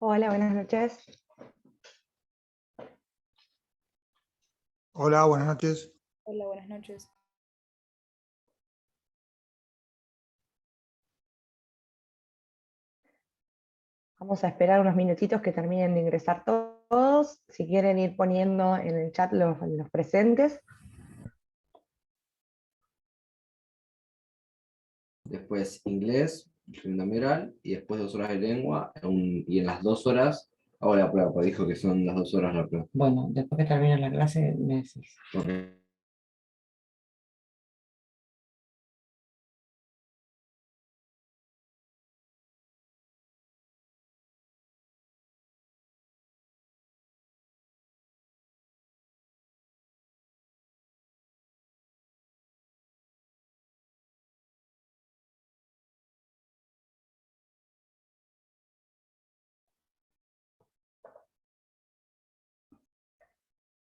Hola, buenas noches. Hola, buenas noches. Hola, buenas noches. Vamos a esperar unos minutitos que terminen de ingresar todos. Si quieren ir poniendo en el chat los presentes. Después inglés, fundamental, y después 2 horas de lengua, y en las 2 horas hago la prueba, porque dijo que son las 2 horas la prueba. Bueno, después que termine la clase me decís. Ok.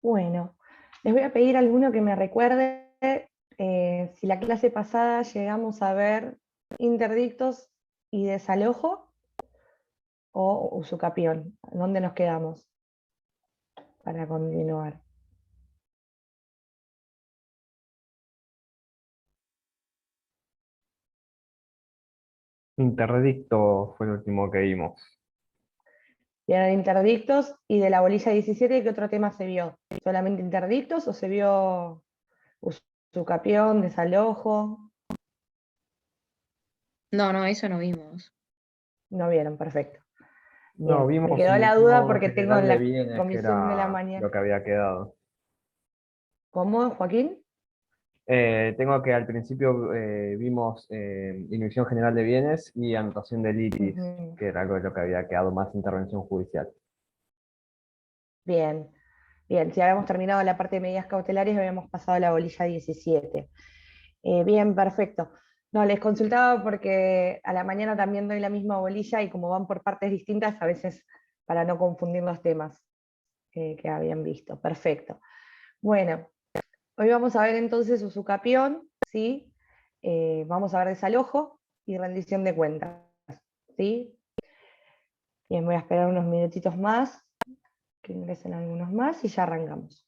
Bueno, les voy a pedir a alguno que me recuerde si la clase pasada llegamos a ver interdictos y desalojo o usucapión. ¿Dónde nos quedamos para continuar? Interdicto fue el último que vimos. Vieron interdictos y de la bolilla 17, ¿qué otro tema se vio? ¿Solamente interdictos o se vio usucapión, desalojo? No, eso no vimos. No vieron, perfecto. No, Bien, me vimos quedó un la duda modo porque tengo general en de la bienes, que comisión de la era mañana. lo que había quedado. ¿Cómo, Joaquín? Tengo que al principio vimos Inhibición General de Bienes y Anotación de litis, Ujú. que era algo de lo que había quedado más intervención judicial. Bien, bien, si habíamos terminado la parte de medidas cautelares, habíamos pasado a la bolilla 17. Bien, perfecto. No, les consultaba porque a la mañana también doy la misma bolilla y como van por partes distintas, a veces para no confundir los temas que habían visto. Perfecto. Bueno, hoy vamos a ver entonces usucapión, ¿sí? Vamos a ver desalojo y rendición de cuentas, ¿sí? Bien, voy a esperar unos minutitos más, que ingresen algunos más y ya arrancamos.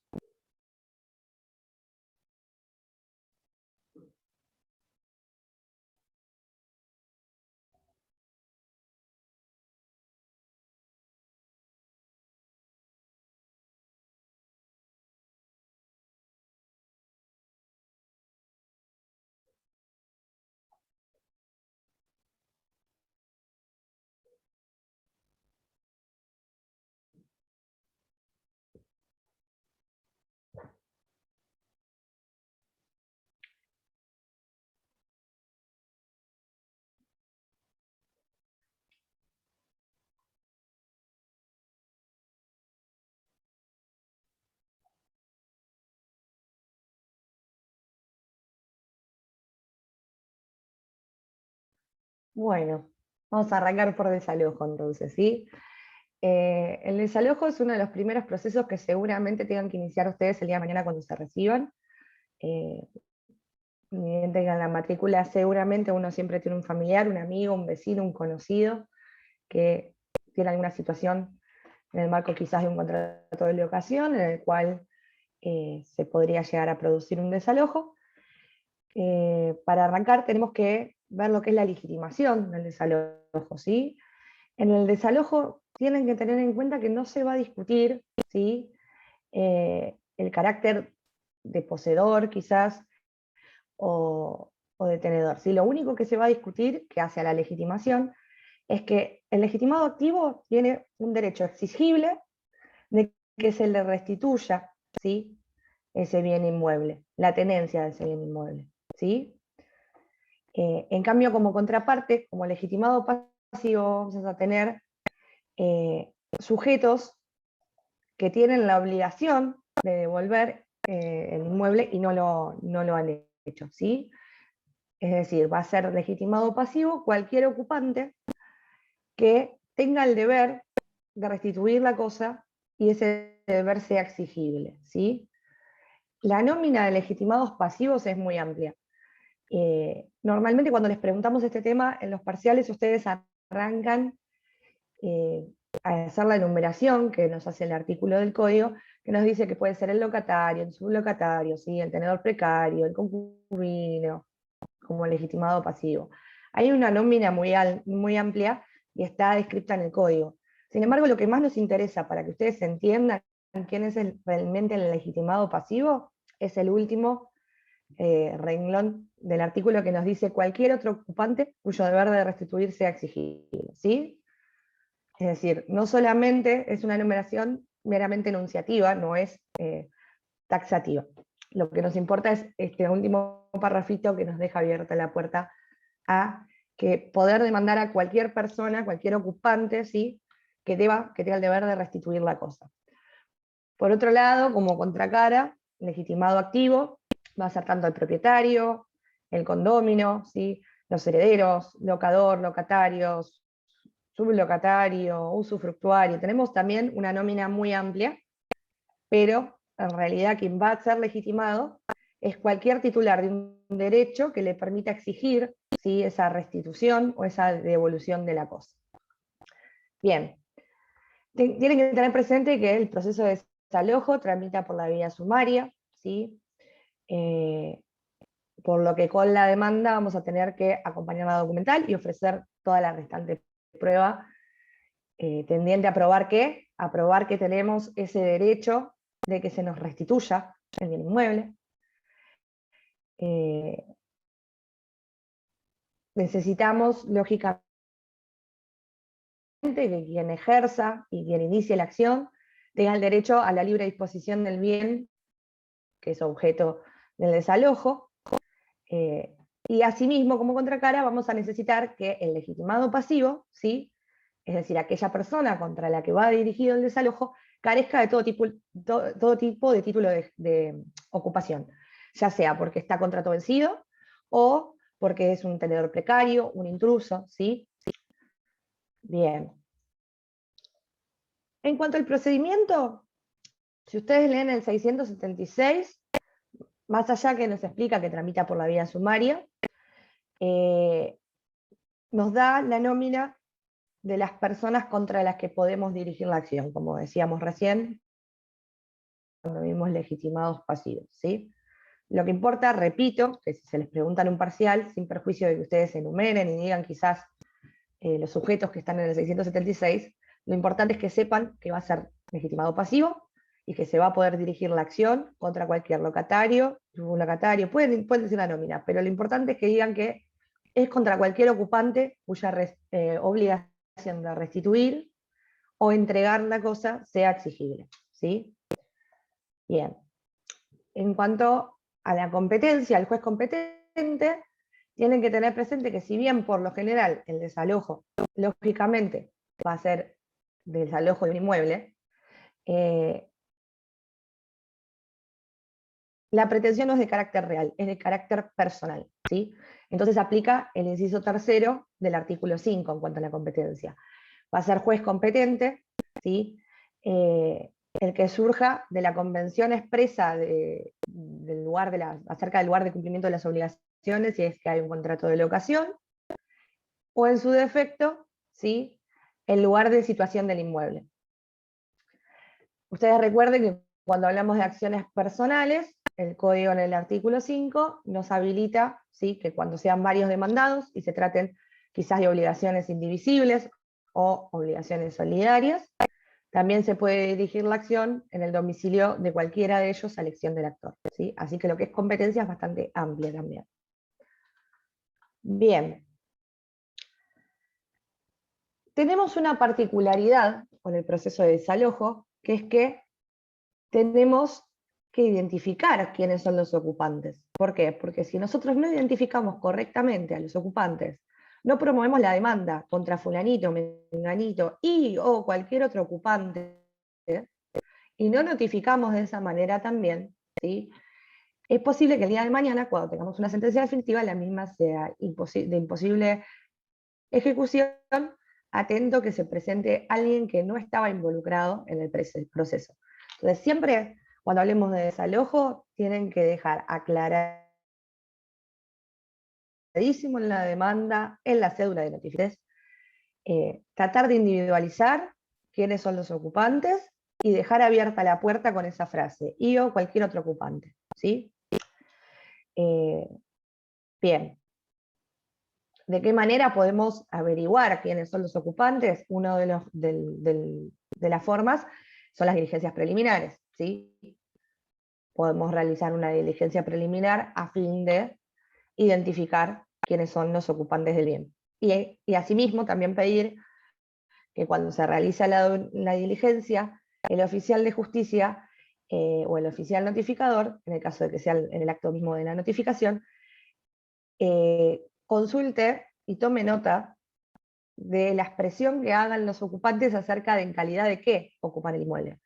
Bueno, vamos a arrancar por desalojo entonces, ¿sí? El desalojo es uno de los primeros procesos que seguramente tengan que iniciar ustedes el día de mañana cuando se reciban. Ni tengan la matrícula, seguramente uno siempre tiene un familiar, un amigo, un vecino, un conocido que tiene alguna situación en el marco quizás de un contrato de locación en el cual se podría llegar a producir un desalojo. Para arrancar tenemos que ver lo que es la legitimación del desalojo, ¿sí? En el desalojo tienen que tener en cuenta que no se va a discutir, ¿sí? El carácter de poseedor quizás o de tenedor, ¿sí? Lo único que se va a discutir, que hace a la legitimación, es que el legitimado activo tiene un derecho exigible de que se le restituya, ¿sí?, ese bien inmueble, la tenencia de ese bien inmueble, ¿sí? En cambio, como contraparte, como legitimado pasivo, vamos a tener sujetos que tienen la obligación de devolver el inmueble y no lo han hecho, ¿sí? Es decir, va a ser legitimado pasivo cualquier ocupante que tenga el deber de restituir la cosa y ese deber sea exigible, ¿sí? La nómina de legitimados pasivos es muy amplia. Normalmente cuando les preguntamos este tema, en los parciales ustedes arrancan a hacer la enumeración que nos hace el artículo del código, que nos dice que puede ser el locatario, el sublocatario, ¿sí?, el tenedor precario, el concubino, como legitimado pasivo. Hay una nómina muy amplia y está descrita en el código. Sin embargo, lo que más nos interesa para que ustedes entiendan quién es realmente el legitimado pasivo es el último renglón del artículo que nos dice cualquier otro ocupante cuyo deber de restituir sea exigible, ¿sí? Es decir, no solamente es una enumeración meramente enunciativa, no es taxativa. Lo que nos importa es este último parrafito que nos deja abierta la puerta a que poder demandar a cualquier persona, cualquier ocupante, ¿sí?, que tenga el deber de restituir la cosa. Por otro lado, como contracara, legitimado activo va a ser tanto el propietario, el condómino, ¿sí?, los herederos, locador, locatarios, sublocatario, usufructuario. Tenemos también una nómina muy amplia, pero en realidad quien va a ser legitimado es cualquier titular de un derecho que le permita exigir, ¿sí?, esa restitución o esa devolución de la cosa. Bien, tienen que tener presente que el proceso de desalojo tramita por la vía sumaria, ¿sí? Por lo que con la demanda vamos a tener que acompañar la documental y ofrecer toda la restante prueba tendiente a probar ¿qué? A probar que tenemos ese derecho de que se nos restituya el bien inmueble. Necesitamos, lógicamente, que quien ejerza y quien inicie la acción tenga el derecho a la libre disposición del bien, que es objeto del desalojo, y asimismo, como contracara, vamos a necesitar que el legitimado pasivo, ¿sí?, es decir, aquella persona contra la que va dirigido el desalojo, carezca de todo tipo de título de ocupación, ya sea porque está contrato vencido o porque es un tenedor precario, un intruso, ¿sí? Bien. En cuanto al procedimiento, si ustedes leen el 676, más allá que nos explica que tramita por la vía sumaria, nos da la nómina de las personas contra las que podemos dirigir la acción, como decíamos recién, cuando vimos legitimados pasivos, ¿sí? Lo que importa, repito, que si se les pregunta en un parcial, sin perjuicio de que ustedes enumeren y digan quizás los sujetos que están en el 676, lo importante es que sepan que va a ser legitimado pasivo y que se va a poder dirigir la acción contra cualquier locatario, sublocatario, pueden decir la nómina, pero lo importante es que digan que es contra cualquier ocupante cuya obligación de restituir o entregar la cosa sea exigible, ¿sí? Bien. En cuanto a la competencia, el juez competente tienen que tener presente que si bien por lo general el desalojo, lógicamente, va a ser desalojo de un inmueble, la pretensión no es de carácter real, es de carácter personal, ¿sí? Entonces aplica el inciso tercero del artículo 5 en cuanto a la competencia. Va a ser juez competente, ¿sí?, el que surja de la convención expresa acerca del lugar de cumplimiento de las obligaciones, si es que hay un contrato de locación, o en su defecto, ¿sí?, el lugar de situación del inmueble. Ustedes recuerden que cuando hablamos de acciones personales, el código en el artículo 5 nos habilita, ¿sí?, que cuando sean varios demandados y se traten quizás de obligaciones indivisibles o obligaciones solidarias, también se puede dirigir la acción en el domicilio de cualquiera de ellos a elección del actor, ¿sí? Así que lo que es competencia es bastante amplia también. Bien. Tenemos una particularidad con el proceso de desalojo, que es que tenemos que identificar quiénes son los ocupantes. ¿Por qué? Porque si nosotros no identificamos correctamente a los ocupantes, no promovemos la demanda contra fulanito, menganito y o cualquier otro ocupante, y no notificamos de esa manera también, ¿sí?, es posible que el día de mañana, cuando tengamos una sentencia definitiva, la misma sea de imposible ejecución, atento que se presente alguien que no estaba involucrado en el proceso. Entonces, siempre cuando hablemos de desalojo, tienen que dejar aclaradísimo en la demanda, en la cédula de notificaciones, tratar de individualizar quiénes son los ocupantes y dejar abierta la puerta con esa frase, y o cualquier otro ocupante, ¿sí? Bien. ¿De qué manera podemos averiguar quiénes son los ocupantes? Una de las formas son las diligencias preliminares, ¿sí? Podemos realizar una diligencia preliminar a fin de identificar quiénes son los ocupantes del bien. Y asimismo también pedir que cuando se realiza la diligencia, el oficial de justicia o el oficial notificador, en el caso de que sea en el acto mismo de la notificación, consulte y tome nota de la expresión que hagan los ocupantes acerca de en calidad de qué ocupan el inmueble.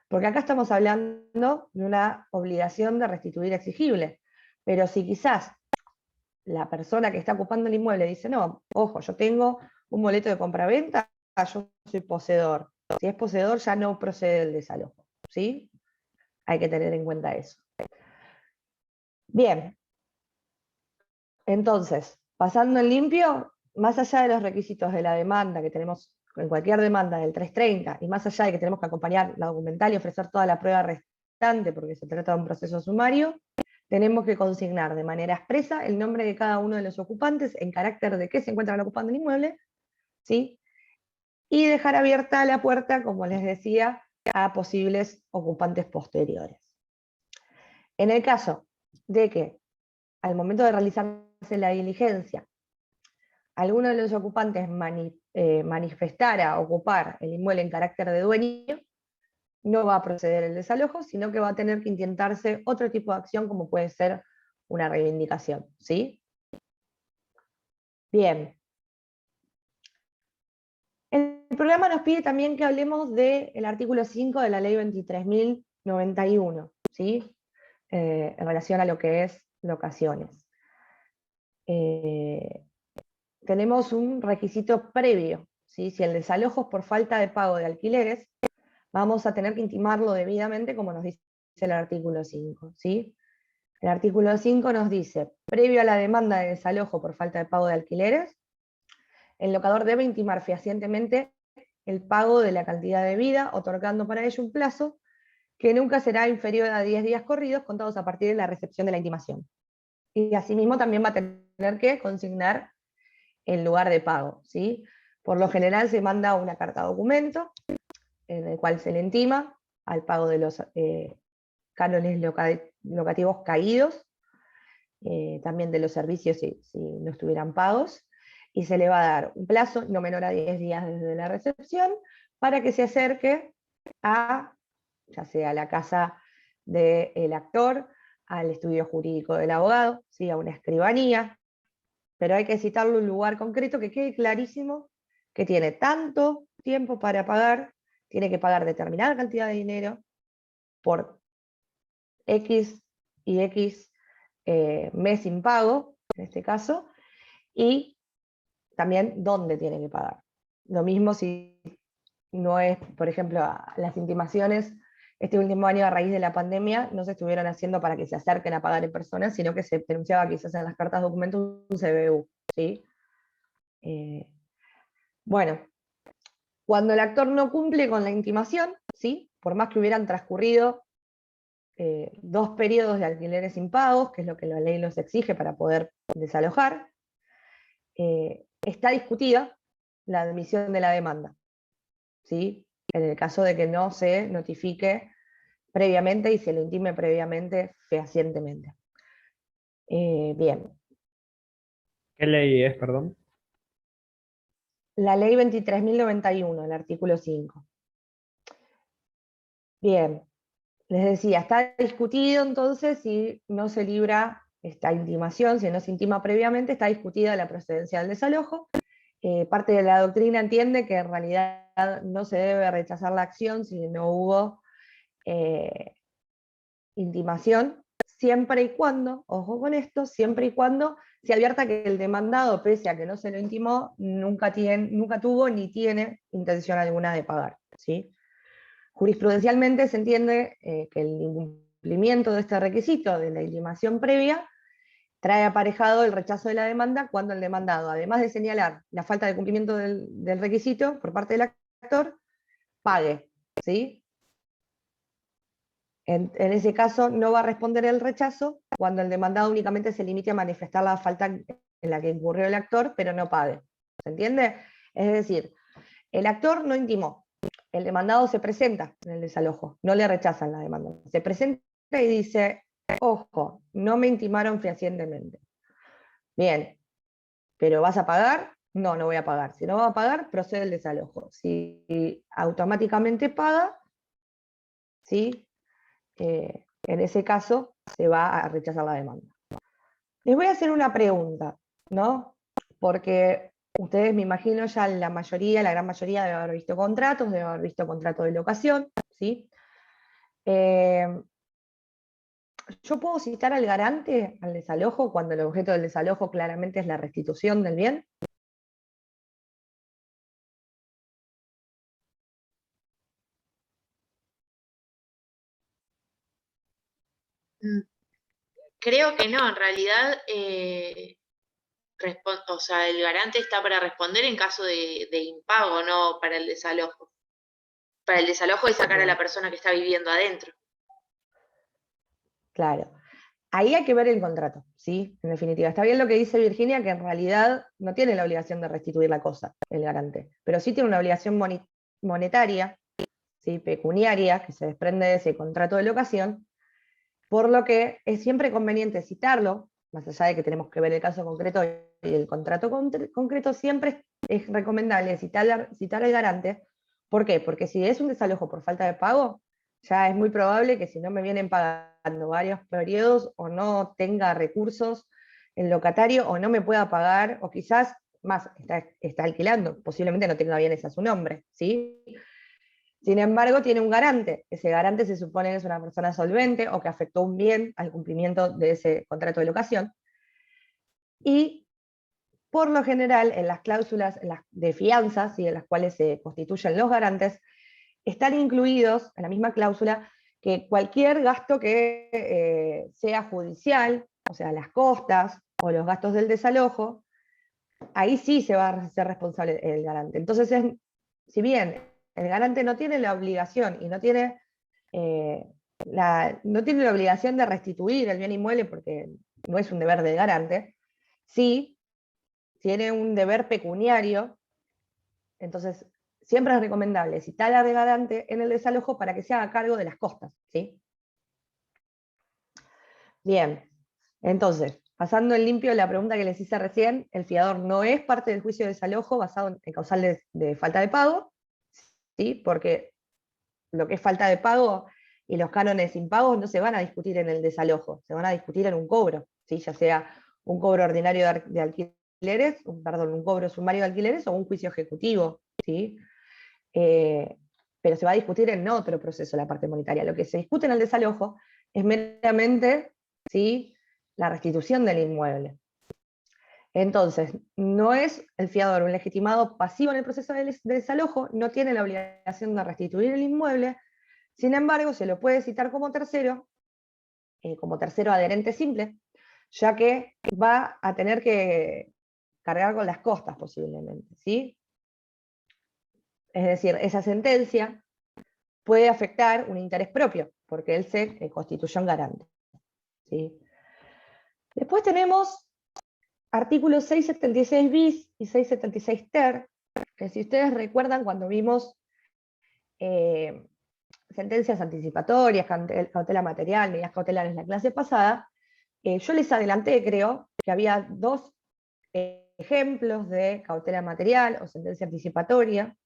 Porque acá estamos hablando de una obligación de restituir exigible, pero si quizás la persona que está ocupando el inmueble dice, no, ojo, yo tengo un boleto de compraventa, yo soy poseedor. Si es poseedor ya no procede el desalojo, ¿sí? Hay que tener en cuenta eso. Bien. Entonces, pasando en limpio, más allá de los requisitos de la demanda que tenemos en cualquier demanda del 330, y más allá de que tenemos que acompañar la documental y ofrecer toda la prueba restante, porque se trata de un proceso sumario, tenemos que consignar de manera expresa el nombre de cada uno de los ocupantes en carácter de que se encuentran ocupando el inmueble, ¿sí? Y dejar abierta la puerta, como les decía, a posibles ocupantes posteriores. En el caso de que al momento de realizarse la diligencia, alguno de los ocupantes manifestara ocupar el inmueble en carácter de dueño, no va a proceder el desalojo, sino que va a tener que intentarse otro tipo de acción, como puede ser una reivindicación, ¿sí? Bien. El programa nos pide también que hablemos del artículo 5 de la ley 23.091, ¿sí? En relación a lo que es locaciones. Tenemos un requisito previo, ¿sí? Si el desalojo es por falta de pago de alquileres, vamos a tener que intimarlo debidamente, como nos dice el artículo 5, ¿sí? El artículo 5 nos dice, previo a la demanda de desalojo por falta de pago de alquileres, el locador debe intimar fehacientemente el pago de la cantidad debida, otorgando para ello un plazo que nunca será inferior a 10 días corridos, contados a partir de la recepción de la intimación. Y asimismo también va a tener que consignar el lugar de pago, ¿sí? Por lo general se manda una carta documento, en el cual se le intima al pago de los cánones locativos caídos, también de los servicios si no estuvieran pagos, y se le va a dar un plazo no menor a 10 días desde la recepción para que se acerque a, ya sea a la casa del actor, al estudio jurídico del abogado, ¿sí? A una escribanía, pero hay que citarle un lugar concreto que quede clarísimo que tiene tanto tiempo para pagar, tiene que pagar determinada cantidad de dinero por X y X mes impago, en este caso, y también dónde tiene que pagar. Lo mismo si no es, por ejemplo, las intimaciones, este último año a raíz de la pandemia, no se estuvieron haciendo para que se acerquen a pagar en persona, sino que se denunciaba quizás en las cartas documentos un CBU, ¿sí? Bueno, cuando el actor no cumple con la intimación, ¿sí? Por más que hubieran transcurrido 2 periodos de alquileres impagos, que es lo que la ley los exige para poder desalojar. Está discutida la admisión de la demanda, ¿sí? En el caso de que no se notifique previamente y se lo intime previamente fehacientemente. Bien. ¿Qué ley es, perdón? La ley 23.091, el artículo 5. Bien, les decía, está discutido entonces si no se libra esta intimación, si no se intima previamente, está discutida la procedencia del desalojo. Parte de la doctrina entiende que en realidad no se debe rechazar la acción si no hubo intimación, siempre y cuando, ojo con esto, siempre y cuando se advierta que el demandado, pese a que no se lo intimó, nunca tuvo ni tiene intención alguna de pagar, ¿sí? Jurisprudencialmente se entiende que el incumplimiento de este requisito de la intimación previa trae aparejado el rechazo de la demanda cuando el demandado, además de señalar la falta de cumplimiento del requisito por parte del actor, pague, ¿sí? En ese caso no va a responder el rechazo cuando el demandado únicamente se limite a manifestar la falta en la que incurrió el actor, pero no pague. ¿Se entiende? Es decir, el actor no intimó, el demandado se presenta en el desalojo, no le rechazan la demanda. Se presenta y dice, ojo, no me intimaron fehacientemente. Bien, ¿pero vas a pagar? No, no voy a pagar. Si no va a pagar, procede el desalojo. Si automáticamente paga, ¿sí? En ese caso se va a rechazar la demanda. Les voy a hacer una pregunta, ¿no? Porque ustedes, me imagino, ya la gran mayoría debe haber visto contratos, debe haber visto contratos de locación, ¿sí? ¿Yo puedo citar al garante al desalojo cuando el objeto del desalojo claramente es la restitución del bien? Mm, Creo que no, en realidad, o sea, el garante está para responder en caso de impago, no para el desalojo. Para el desalojo es sacar a la persona que está viviendo adentro. Claro. Ahí hay que ver el contrato, ¿sí? En definitiva. Está bien lo que dice Virginia, que en realidad no tiene la obligación de restituir la cosa, el garante, pero sí tiene una obligación monetaria, ¿sí? Pecuniaria, que se desprende de ese contrato de locación, por lo que es siempre conveniente citarlo, más allá de que tenemos que ver el caso concreto y el contrato concreto, siempre es recomendable citar al garante. ¿Por qué? Porque si es un desalojo por falta de pago, ya es muy probable que si no me vienen pagando varios periodos o no tenga recursos el locatario o no me pueda pagar, o quizás más está alquilando, posiblemente no tenga bienes a su nombre, ¿sí? Sin embargo, tiene un garante. Ese garante se supone que es una persona solvente o que afectó un bien al cumplimiento de ese contrato de locación. Y por lo general, en las cláusulas de fianzas y en las cuales se constituyen los garantes, están incluidos en la misma cláusula que cualquier gasto que sea judicial, o sea, las costas o los gastos del desalojo, ahí sí se va a hacer responsable el garante. Entonces, si bien el garante no tiene la obligación y no tiene la obligación de restituir el bien inmueble porque no es un deber del garante, sí tiene un deber pecuniario. Entonces siempre es recomendable citar al garante en el desalojo para que se haga cargo de las costas, ¿sí? Bien, entonces, pasando en limpio la pregunta que les hice recién, el fiador no es parte del juicio de desalojo basado en causales de falta de pago, ¿sí? Porque lo que es falta de pago y los cánones impagos no se van a discutir en el desalojo, se van a discutir en un cobro, ¿sí? Ya sea un cobro ordinario de alquileres, un cobro sumario de alquileres o un juicio ejecutivo, ¿sí? Pero se va a discutir en otro proceso la parte monetaria. Lo que se discute en el desalojo es meramente, ¿sí?, la restitución del inmueble. Entonces, no es el fiador un legitimado pasivo en el proceso de desalojo, no tiene la obligación de restituir el inmueble. Sin embargo, se lo puede citar como tercero adherente simple, ya que va a tener que cargar con las costas posiblemente, ¿sí? Es decir, esa sentencia puede afectar un interés propio, porque él se constituyó en garante. ¿Sí? Después tenemos artículos 676 bis y 676 ter, que si ustedes recuerdan cuando vimos sentencias anticipatorias, cautela material, medidas cautelares en la clase pasada, yo les adelanté, creo, que había dos ejemplos de cautela material o sentencia anticipatoria,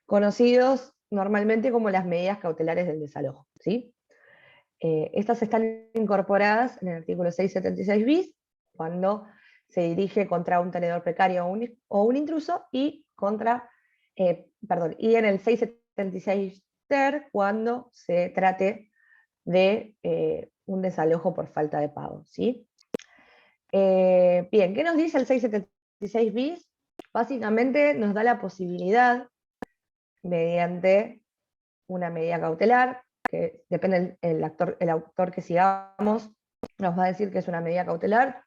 conocidos normalmente como las medidas cautelares del desalojo. ¿Sí? Estas están incorporadas en el artículo 676 bis, cuando se dirige contra un tenedor precario o un intruso, y y en el 676 ter, cuando se trate de un desalojo por falta de pago. ¿Sí? Bien, ¿qué nos dice el 676 bis? Básicamente nos da la posibilidad, mediante una medida cautelar, que depende el autor que sigamos, nos va a decir que es una medida cautelar,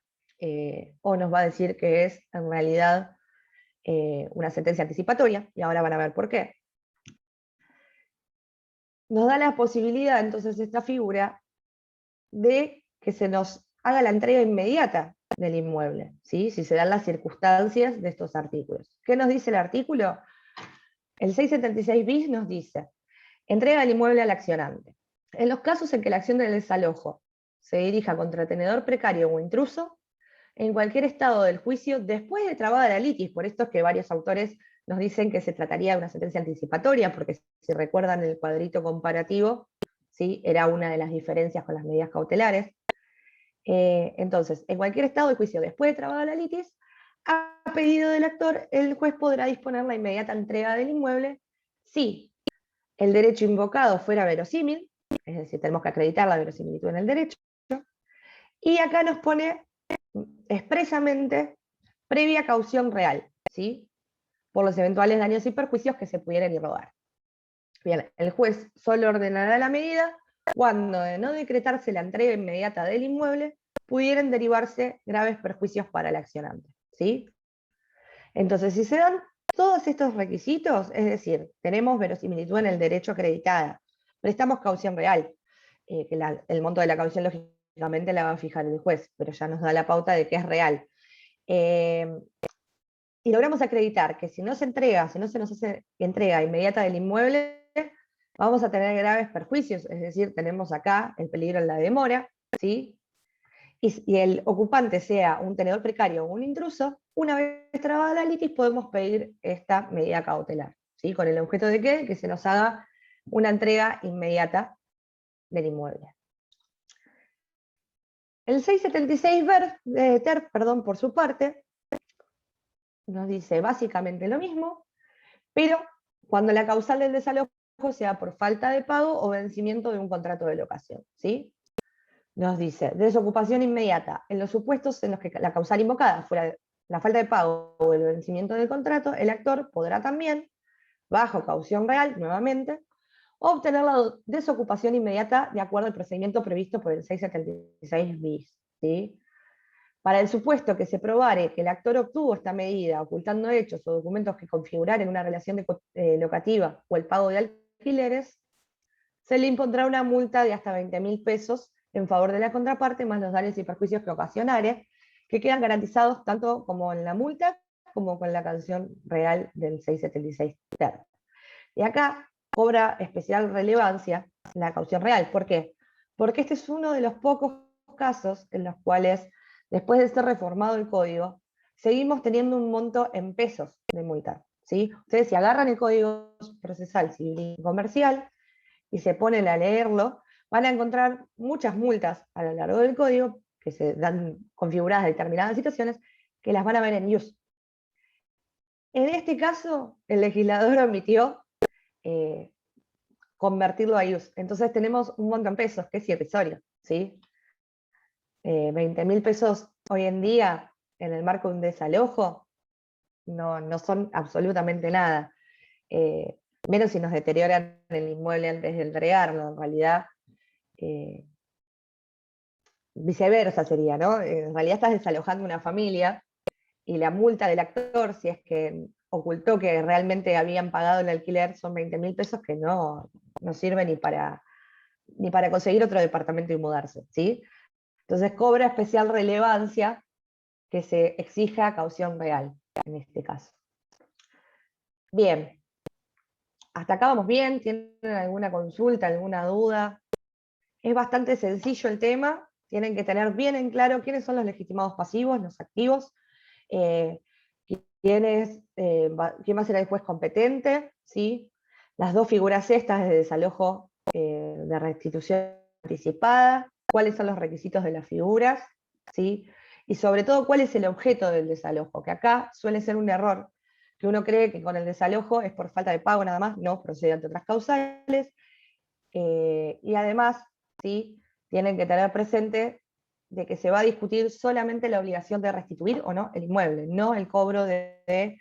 o nos va a decir que es en realidad una sentencia anticipatoria, y ahora van a ver por qué. Nos da la posibilidad, entonces, esta figura, de que se nos haga la entrega inmediata del inmueble, ¿sí? Si se dan las circunstancias de estos artículos. ¿Qué nos dice el artículo? El 676 bis nos dice: entrega el inmueble al accionante. En los casos en que la acción del desalojo se dirija contra tenedor precario o intruso, en cualquier estado del juicio, después de trabada la litis, por esto es que varios autores nos dicen que se trataría de una sentencia anticipatoria, porque si recuerdan el cuadrito comparativo, ¿sí? Era una de las diferencias con las medidas cautelares. Entonces, en cualquier estado del juicio, después de trabada la litis, a pedido del actor, el juez podrá disponer la inmediata entrega del inmueble si el derecho invocado fuera verosímil, es decir, tenemos que acreditar la verosimilitud en el derecho, y acá nos pone expresamente previa caución real, ¿sí? Por los eventuales daños y perjuicios que se pudieran irrogar. Bien, el juez solo ordenará la medida cuando, de no decretarse la entrega inmediata del inmueble, pudieran derivarse graves perjuicios para el accionante, ¿sí? Entonces, si se dan todos estos requisitos, es decir, tenemos verosimilitud en el derecho acreditada, prestamos caución real, que el monto de la caución lógicamente la va a fijar el juez, pero ya nos da la pauta de que es real. Y logramos acreditar que si no se nos hace entrega inmediata del inmueble, vamos a tener graves perjuicios, es decir, tenemos acá el peligro en la demora, ¿sí? Y el ocupante sea un tenedor precario o un intruso, una vez trabada la litis podemos pedir esta medida cautelar, ¿sí? ¿Con el objeto de qué? Que se nos haga una entrega inmediata del inmueble. El 676 ter, por su parte, nos dice básicamente lo mismo, pero cuando la causal del desalojo sea por falta de pago o vencimiento de un contrato de locación, ¿sí? Nos dice, desocupación inmediata. En los supuestos en los que la causal invocada fuera la falta de pago o el vencimiento del contrato, el actor podrá también, bajo caución real, nuevamente, obtener la desocupación inmediata de acuerdo al procedimiento previsto por el 676 bis, ¿sí? Para el supuesto que se probare que el actor obtuvo esta medida ocultando hechos o documentos que configuraren una relación locativa o el pago de alquileres, se le impondrá una multa de hasta 20.000 pesos en favor de la contraparte, más los daños y perjuicios que ocasionare, que quedan garantizados tanto como en la multa como con la caución real del 676 ter. Y acá cobra especial relevancia la caución real. ¿Por qué? Porque este es uno de los pocos casos en los cuales, después de ser reformado el código, seguimos teniendo un monto en pesos de multa, ¿sí? Ustedes, si agarran el Código Procesal Civil y Comercial y se ponen a leerlo, van a encontrar muchas multas a lo largo del código que se dan configuradas en determinadas situaciones, que las van a ver en use. En este caso, el legislador omitió convertirlo a use. Entonces tenemos un monto en pesos, que es irrisorio, ¿sí? 20.000 pesos hoy en día, en el marco de un desalojo, no son absolutamente nada. Menos si nos deterioran el inmueble antes de entregarlo, en realidad. Viceversa sería, ¿no? En realidad estás desalojando una familia, y la multa del actor, si es que ocultó que realmente habían pagado el alquiler, son 20.000 pesos que no sirven ni para conseguir otro departamento y mudarse, ¿sí? Entonces cobra especial relevancia que se exija caución real, en este caso. Bien, hasta acá vamos bien, ¿tienen alguna consulta, alguna duda? Es bastante sencillo el tema, tienen que tener bien en claro quiénes son los legitimados pasivos, los activos, quién va a ser el juez competente, ¿sí? Las dos figuras estas de desalojo de restitución anticipada, cuáles son los requisitos de las figuras, ¿sí? Y sobre todo cuál es el objeto del desalojo, que acá suele ser un error, que uno cree que con el desalojo es por falta de pago nada más, no, procede ante otras causales, y además, ¿sí? Tienen que tener presente de que se va a discutir solamente la obligación de restituir o no el inmueble, no el cobro de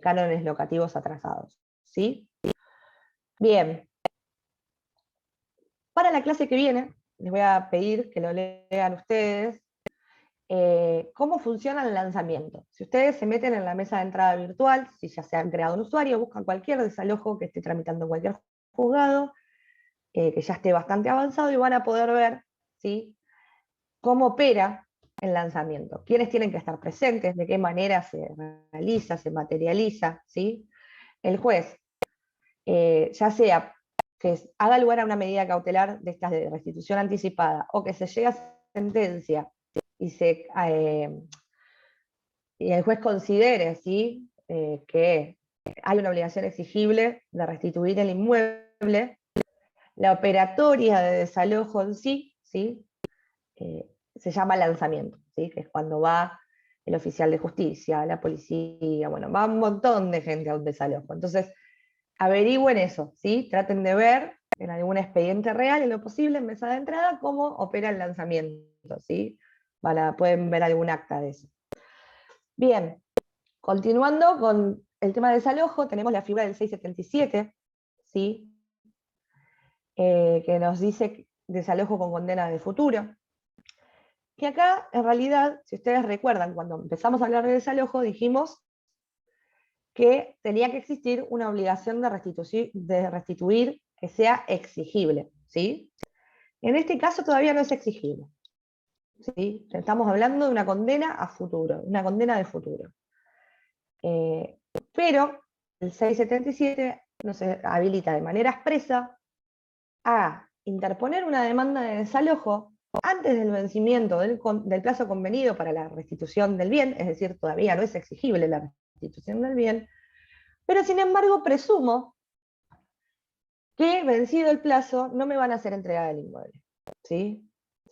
cánones locativos atrasados, ¿sí? Bien. Para la clase que viene, les voy a pedir que lo lean ustedes, cómo funciona el lanzamiento. Si ustedes se meten en la mesa de entrada virtual, si ya se han creado un usuario, buscan cualquier desalojo que esté tramitando en cualquier juzgado, que ya esté bastante avanzado, y van a poder ver, ¿sí?, cómo opera el lanzamiento, quiénes tienen que estar presentes, de qué manera se realiza, se materializa, ¿sí? El juez, ya sea que haga lugar a una medida cautelar de estas de restitución anticipada, o que se llegue a sentencia y el juez considere, ¿sí?, que hay una obligación exigible de restituir el inmueble, la operatoria de desalojo en sí, ¿sí?, se llama lanzamiento, ¿sí?, que es cuando va el oficial de justicia, la policía, bueno, va un montón de gente a un desalojo. Entonces, averigüen eso, ¿sí? Traten de ver en algún expediente real, en lo posible, en mesa de entrada, cómo opera el lanzamiento, ¿sí? Pueden ver algún acta de eso. Bien, continuando con el tema de desalojo, tenemos la figura del 677, ¿sí?, que nos dice desalojo con condena de futuro. Que acá, en realidad, si ustedes recuerdan, cuando empezamos a hablar de desalojo, dijimos que tenía que existir una obligación de restituir que sea exigible, ¿sí? En este caso todavía no es exigible, ¿sí? Estamos hablando de una condena a futuro, una condena de futuro. Pero el 677 nos habilita de manera expresa a interponer una demanda de desalojo antes del vencimiento del plazo convenido para la restitución del bien, es decir, todavía no es exigible la restitución del bien, pero sin embargo presumo que vencido el plazo no me van a hacer entrega del inmueble, ¿sí?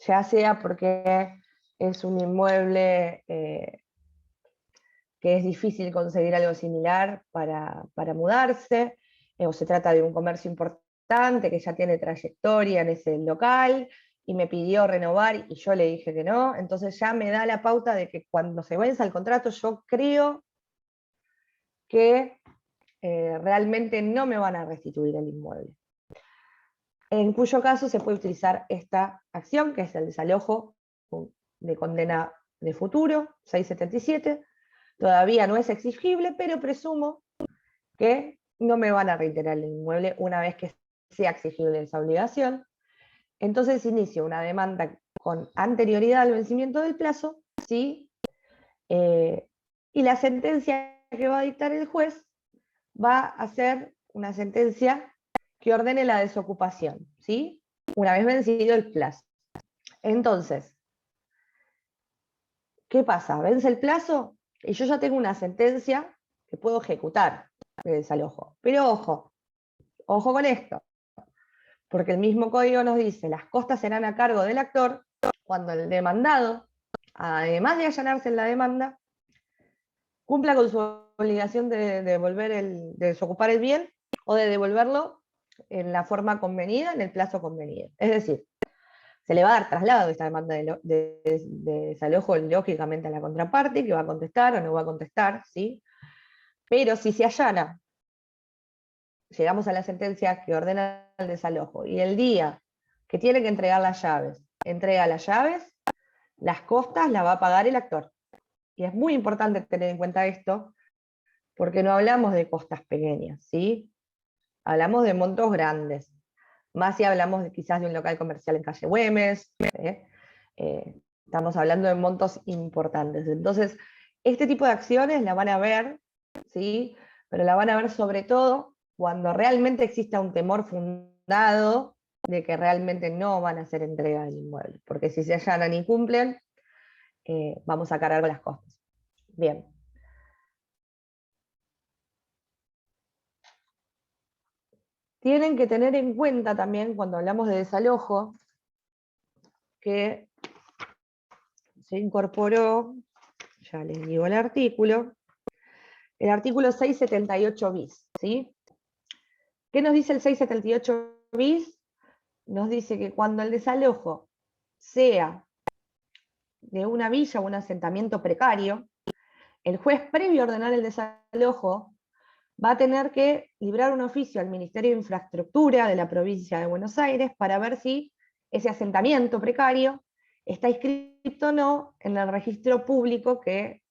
Ya sea porque es un inmueble que es difícil conseguir algo similar para mudarse, o se trata de un comercio importante que ya tiene trayectoria en ese local, y me pidió renovar y yo le dije que no, entonces ya me da la pauta de que cuando se venza el contrato yo creo que realmente no me van a restituir el inmueble. En cuyo caso se puede utilizar esta acción, que es el desalojo de condena de futuro, 677, todavía no es exigible, pero presumo que no me van a reiterar el inmueble una vez que sea exigible esa obligación. Entonces inicio una demanda con anterioridad al vencimiento del plazo, ¿sí? Y la sentencia que va a dictar el juez va a ser una sentencia que ordene la desocupación, ¿sí?, una vez vencido el plazo. Entonces, ¿qué pasa? Vence el plazo y yo ya tengo una sentencia que puedo ejecutar de desalojo. Pero ojo con esto, porque el mismo código nos dice, las costas serán a cargo del actor cuando el demandado, además de allanarse en la demanda, cumpla con su obligación de de desocupar el bien o de devolverlo en la forma convenida, en el plazo convenido. Es decir, se le va a dar traslado de esta demanda de desalojo lógicamente a la contraparte, que va a contestar o no va a contestar, ¿sí? Pero si se allana, llegamos a la sentencia que ordena el desalojo, y el día que tiene que entregar las llaves, entrega las llaves, las costas las va a pagar el actor. Y es muy importante tener en cuenta esto, porque no hablamos de costas pequeñas, ¿sí? Hablamos de montos grandes, más si hablamos quizás de un local comercial en calle Güemes, estamos hablando de montos importantes. Entonces, este tipo de acciones la van a ver, ¿sí? Pero la van a ver sobre todo cuando realmente exista un temor fundado de que realmente no van a hacer entrega del inmueble, porque si se allanan y cumplen, vamos a cargar con las costas. Bien. Tienen que tener en cuenta también, cuando hablamos de desalojo, que se incorporó, ya les digo el artículo 678 bis, ¿sí? ¿Qué nos dice el 678 bis? Nos dice que cuando el desalojo sea de una villa o un asentamiento precario, el juez, previo a ordenar el desalojo, va a tener que librar un oficio al Ministerio de Infraestructura de la provincia de Buenos Aires para ver si ese asentamiento precario está inscrito o no en el registro público que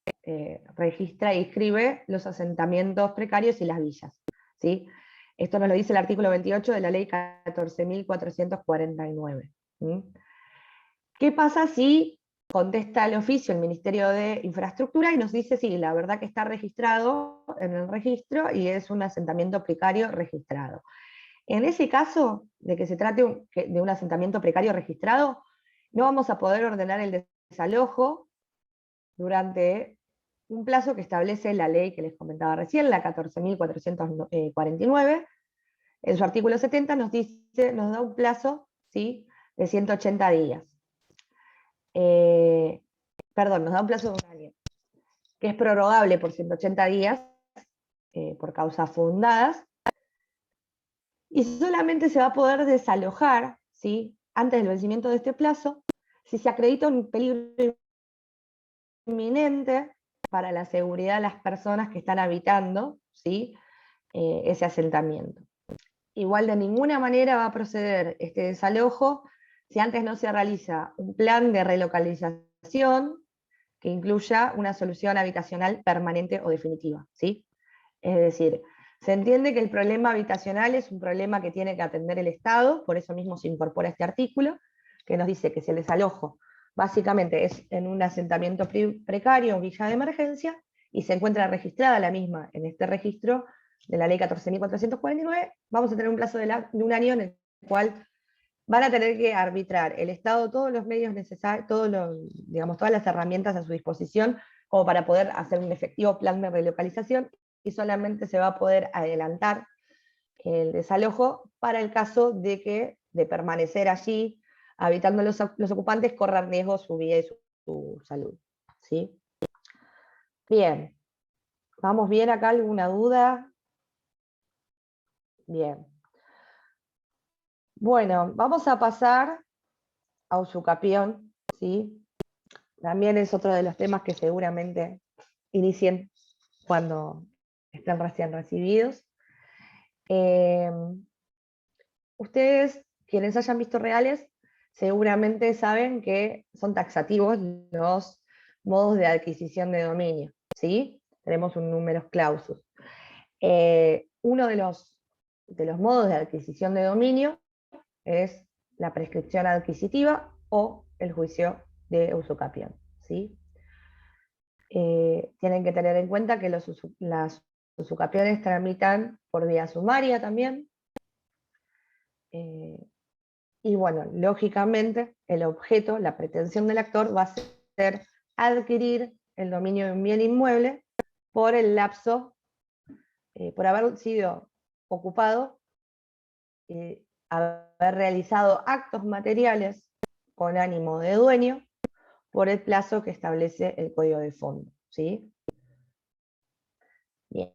registra y inscribe los asentamientos precarios y las villas, ¿sí? Esto nos lo dice el artículo 28 de la ley 14.449. ¿Qué pasa si contesta el oficio el Ministerio de Infraestructura y nos dice, sí, la verdad que está registrado en el registro y es un asentamiento precario registrado? En ese caso, de que se trate de un asentamiento precario registrado, no vamos a poder ordenar el desalojo durante un plazo que establece la ley que les comentaba recién, la 14.449. En su artículo 70 nos da un plazo, ¿sí?, de 180 días. Perdón, nos da un plazo de un año, que es prorrogable por 180 días por causas fundadas, y solamente se va a poder desalojar, ¿sí?, antes del vencimiento de este plazo, si se acredita un peligro inminente para la seguridad de las personas que están habitando, ¿sí?, ese asentamiento. Igual de ninguna manera va a proceder este desalojo si antes no se realiza un plan de relocalización que incluya una solución habitacional permanente o definitiva, ¿sí? Es decir, se entiende que el problema habitacional es un problema que tiene que atender el Estado, por eso mismo se incorpora este artículo, que nos dice que si el desalojo básicamente es en un asentamiento precario o villa de emergencia, y se encuentra registrada la misma en este registro de la ley 14.449, vamos a tener un plazo de un año en el cual van a tener que arbitrar el Estado todos los medios necesarios, digamos, todas las herramientas a su disposición como para poder hacer un efectivo plan de relocalización, y solamente se va a poder adelantar el desalojo para el caso de que, de permanecer allí, habitando los ocupantes, corran riesgo su vida y su salud, ¿sí? Bien, ¿vamos bien acá? ¿Alguna duda? Bien. Bueno, vamos a pasar a usucapión, ¿sí? También es otro de los temas que seguramente inicien cuando estén recién recibidos. Ustedes, quienes hayan visto reales, seguramente saben que son taxativos los modos de adquisición de dominio, ¿sí? Tenemos un numerus clausus. Uno de los modos de adquisición de dominio es la prescripción adquisitiva o el juicio de usucapión, ¿sí? Tienen que tener en cuenta que las usucapiones tramitan por vía sumaria también. Y bueno, lógicamente el objeto, la pretensión del actor va a ser adquirir el dominio de un bien inmueble por el lapso, por haber sido ocupado, haber realizado actos materiales con ánimo de dueño por el plazo que establece el Código de Fondo, ¿sí? Bien.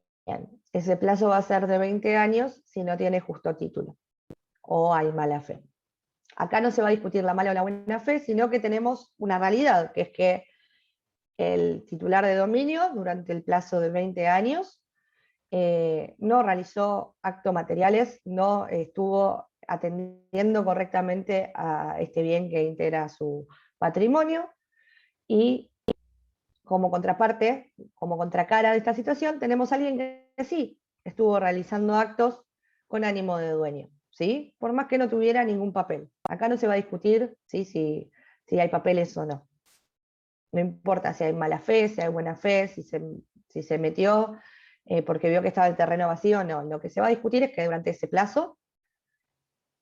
Ese plazo va a ser de 20 años si no tiene justo título o hay mala fe. Acá no se va a discutir la mala o la buena fe, sino que tenemos una realidad, que es que el titular de dominio, durante el plazo de 20 años, no realizó actos materiales, no estuvo atendiendo correctamente a este bien que integra su patrimonio, y como contraparte, como contracara de esta situación, tenemos a alguien que sí estuvo realizando actos con ánimo de dueño, ¿sí? Por más que no tuviera ningún papel. Acá no se va a discutir, ¿sí? si hay papeles o no. No importa si hay mala fe, si hay buena fe, si se metió porque vio que estaba el terreno vacío o no. Lo que se va a discutir es que durante ese plazo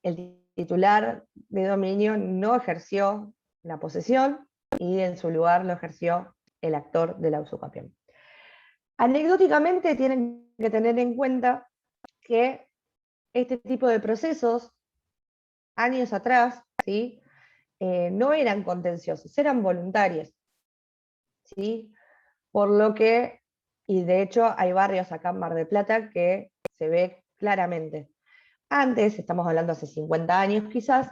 el titular de dominio no ejerció la posesión y en su lugar lo ejerció el actor de la usucapión. Anecdóticamente tienen que tener en cuenta que este tipo de procesos, años atrás, ¿sí? No eran contenciosos, eran voluntarios, ¿sí? Por lo que, y de hecho hay barrios acá en Mar del Plata que se ve claramente. Antes, estamos hablando hace 50 años quizás,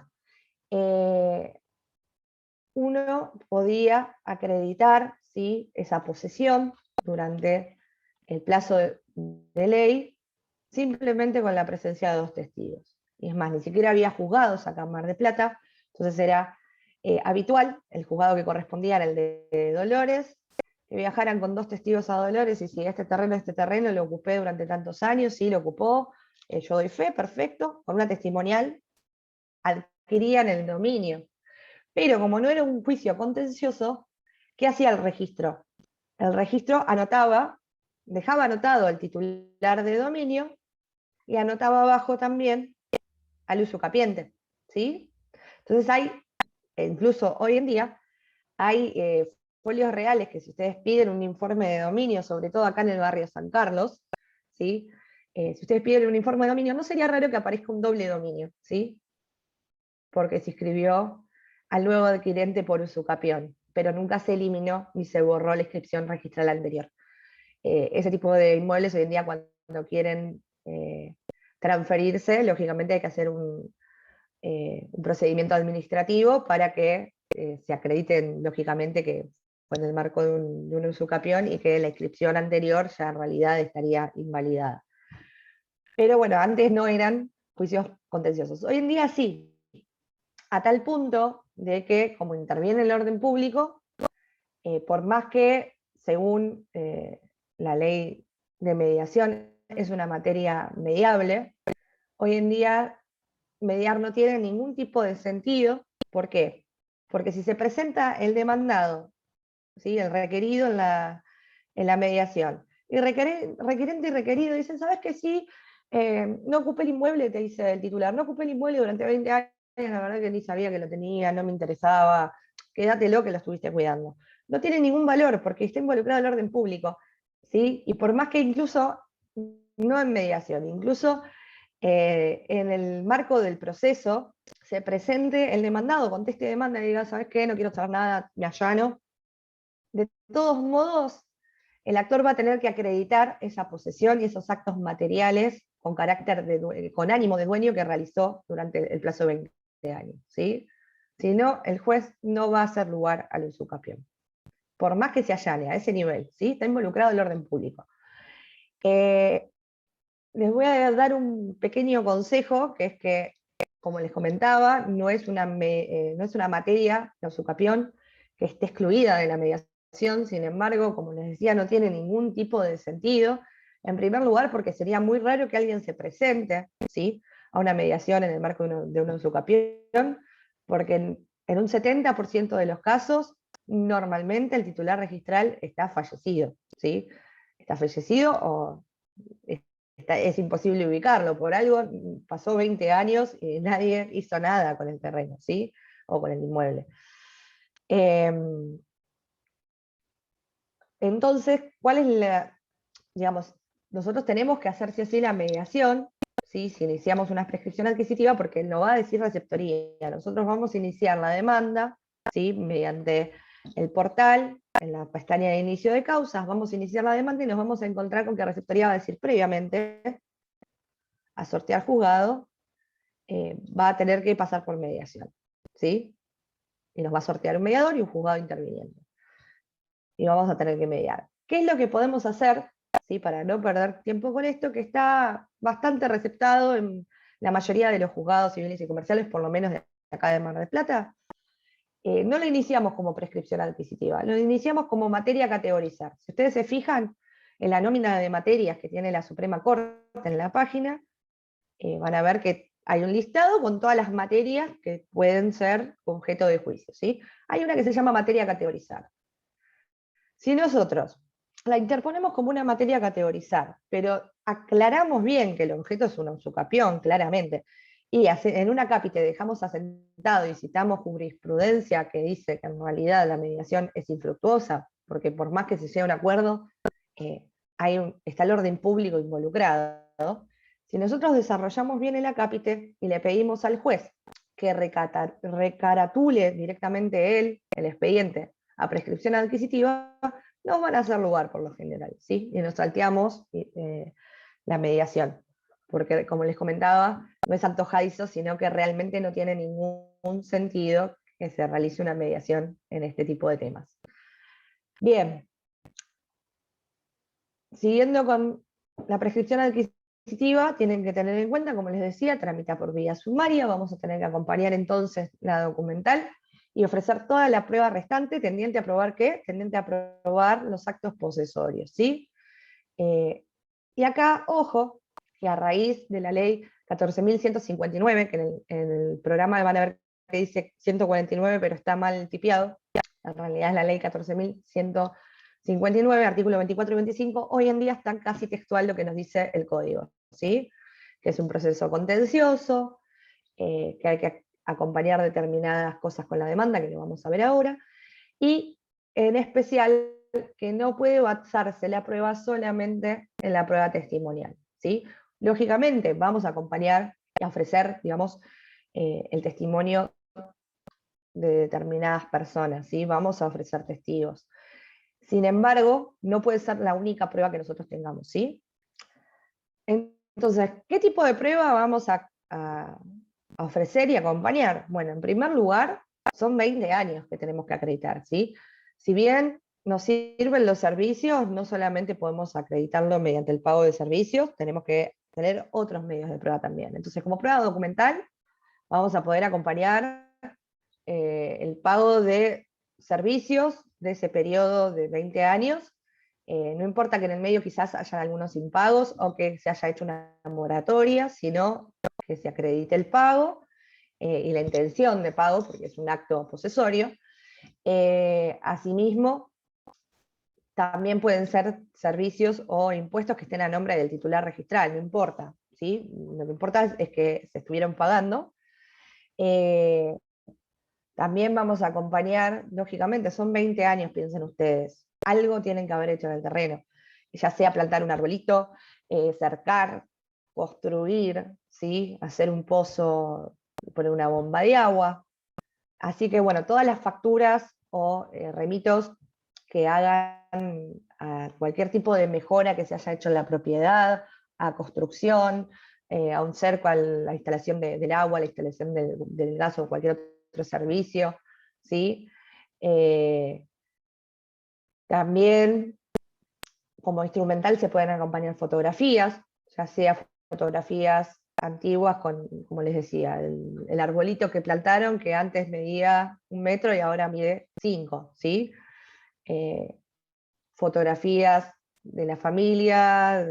uno podía acreditar, ¿sí?, esa posesión durante el plazo de ley simplemente con la presencia de 2 testigos. Y es más, ni siquiera había juzgados acá en Mar del Plata, entonces era habitual, el juzgado que correspondía era el de Dolores, que viajaran con 2 testigos a Dolores y si este terreno lo ocupé durante tantos años, sí, lo ocupó, yo doy fe, perfecto, con una testimonial adquirían el dominio. Pero como no era un juicio contencioso, ¿qué hacía el registro? El registro anotaba, dejaba anotado al titular de dominio y anotaba abajo también al usucapiente, ¿sí? Entonces hay, incluso hoy en día, hay folios reales que si ustedes piden un informe de dominio, sobre todo acá en el barrio San Carlos, ¿sí? Si ustedes piden un informe de dominio, no sería raro que aparezca un doble dominio, ¿sí? Porque se inscribió al nuevo adquirente por usucapión, pero nunca se eliminó ni se borró la inscripción registral anterior. Ese tipo de inmuebles hoy en día cuando quieren transferirse, lógicamente hay que hacer un procedimiento administrativo para que se acrediten, lógicamente, que fue en el marco de un usucapión y que la inscripción anterior ya en realidad estaría invalidada. Pero bueno, antes no eran juicios contenciosos. Hoy en día sí, a tal punto de que, como interviene el orden público, por más que, según la ley de mediación, es una materia mediable, hoy en día mediar no tiene ningún tipo de sentido. ¿Por qué? Porque si se presenta el demandado, ¿sí?, el requerido en la mediación, y requerente y requerido dicen, ¿sabes qué? Sí, no ocupé el inmueble, te dice el titular, no ocupé el inmueble durante 20 años, la verdad que ni sabía que lo tenía, no me interesaba, quédatelo que lo estuviste cuidando. No tiene ningún valor porque está involucrado el orden público, ¿sí? Y por más que incluso, no en mediación, incluso en el marco del proceso, se presente el demandado, conteste demanda y diga, ¿sabes qué? No quiero saber nada, me allano. De todos modos, el actor va a tener que acreditar esa posesión y esos actos materiales con carácter con ánimo de dueño que realizó durante el plazo de 20 años, ¿sí? Si no, el juez no va a hacer lugar al usucapión, por más que se allane a ese nivel, ¿sí? Está involucrado el orden público. Les voy a dar un pequeño consejo, que es que, como les comentaba, no es una materia, la usucapión, que esté excluida de la mediación. Sin embargo, como les decía, no tiene ningún tipo de sentido. En primer lugar, porque sería muy raro que alguien se presente, ¿sí?, a una mediación en el marco de una usucapión, porque en un 70% de los casos, normalmente el titular registral está fallecido, ¿sí? Está fallecido o es imposible ubicarlo. Por algo pasó 20 años y nadie hizo nada con el terreno, ¿sí?, o con el inmueble. Entonces, ¿cuál es digamos, nosotros tenemos que hacer sí o sí la mediación, ¿sí?, si iniciamos una prescripción adquisitiva, porque no va a decir receptoría. Nosotros vamos a iniciar la demanda, ¿sí?, mediante el portal, en la pestaña de inicio de causas, vamos a iniciar la demanda y nos vamos a encontrar con que receptoría va a decir previamente a sortear juzgado, va a tener que pasar por mediación, ¿sí? Y nos va a sortear un mediador y un juzgado interviniendo. Y vamos a tener que mediar. ¿Qué es lo que podemos hacer, ¿sí?, para no perder tiempo con esto, que está bastante receptado en la mayoría de los juzgados civiles y comerciales, por lo menos de acá de Mar del Plata? no lo iniciamos como prescripción adquisitiva, lo iniciamos como materia a categorizar. Si ustedes se fijan en la nómina de materias que tiene la Suprema Corte en la página, van a ver que hay un listado con todas las materias que pueden ser objeto de juicio, ¿sí? Hay una que se llama materia a categorizar. Si nosotros la interponemos como una materia a categorizar, pero aclaramos bien que el objeto es un usucapión, claramente, y en una cápite dejamos asentado y citamos jurisprudencia que dice que en realidad la mediación es infructuosa, porque por más que se llegue a un acuerdo, está el orden público involucrado. Si nosotros desarrollamos bien el acápite y le pedimos al juez que recaratule directamente él, el expediente, a prescripción adquisitiva, nos van a hacer lugar por lo general, ¿sí? Y nos salteamos la mediación, porque como les comentaba, no es antojadizo, sino que realmente no tiene ningún sentido que se realice una mediación en este tipo de temas. Bien, siguiendo con la prescripción adquisitiva, tienen que tener en cuenta, como les decía, tramita por vía sumaria, vamos a tener que acompañar entonces la documental y ofrecer toda la prueba restante tendiente a probar ¿qué? Tendiente a probar los actos posesorios, ¿sí? Y acá, ojo, que a raíz de la ley 14.159, que en el programa van a ver que dice 149, pero está mal tipiado, en realidad es la ley 14.159, artículo 24 y 25, hoy en día está casi textual lo que nos dice el código, ¿sí? Que es un proceso contencioso, que hay que acompañar determinadas cosas con la demanda, que lo vamos a ver ahora, y en especial que no puede basarse la prueba solamente en la prueba testimonial, ¿sí? Lógicamente vamos a acompañar y a ofrecer, digamos, el testimonio de determinadas personas, ¿sí? Vamos a ofrecer testigos. Sin embargo, no puede ser la única prueba que nosotros tengamos, ¿sí? Entonces, ¿qué tipo de prueba vamos a ofrecer y acompañar? Bueno, en primer lugar, son 20 años que tenemos que acreditar, ¿sí? Si bien nos sirven los servicios, no solamente podemos acreditarlo mediante el pago de servicios, tenemos que tener otros medios de prueba también. Entonces, como prueba documental, vamos a poder acompañar el pago de servicios de ese periodo de 20 años. No importa que en el medio quizás hayan algunos impagos o que se haya hecho una moratoria, sino que se acredite el pago y la intención de pago, porque es un acto posesorio. Asimismo, también pueden ser servicios o impuestos que estén a nombre del titular registral, no importa, ¿sí? Lo que importa es que se estuvieron pagando. También vamos a acompañar, lógicamente, son 20 años, piensen ustedes, algo tienen que haber hecho en el terreno, ya sea plantar un arbolito, cercar, construir, ¿sí? Hacer un pozo, poner una bomba de agua. Así que bueno, todas las facturas o remitos que hagan a cualquier tipo de mejora que se haya hecho en la propiedad, a construcción, a un cerco, a la instalación del agua, a la instalación del gas o cualquier otro servicio, ¿sí? También como instrumental se pueden acompañar fotografías, ya sea fotografías antiguas con, como les decía, el arbolito que plantaron que antes medía 1 metro y ahora mide 5, ¿sí? Fotografías de la familia,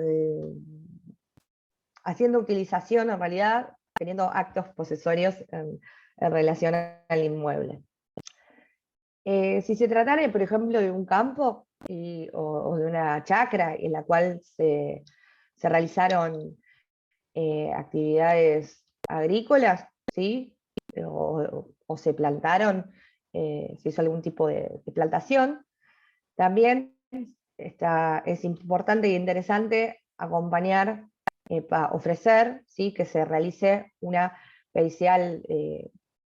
haciendo utilización en realidad, teniendo actos posesorios en relación al inmueble. Si se tratara, por ejemplo, de un campo o de una chacra en la cual se realizaron actividades agrícolas, ¿sí? O se plantaron, se hizo algún tipo de plantación, también es importante y interesante acompañar, para ofrecer, ¿sí? Que se realice una pericial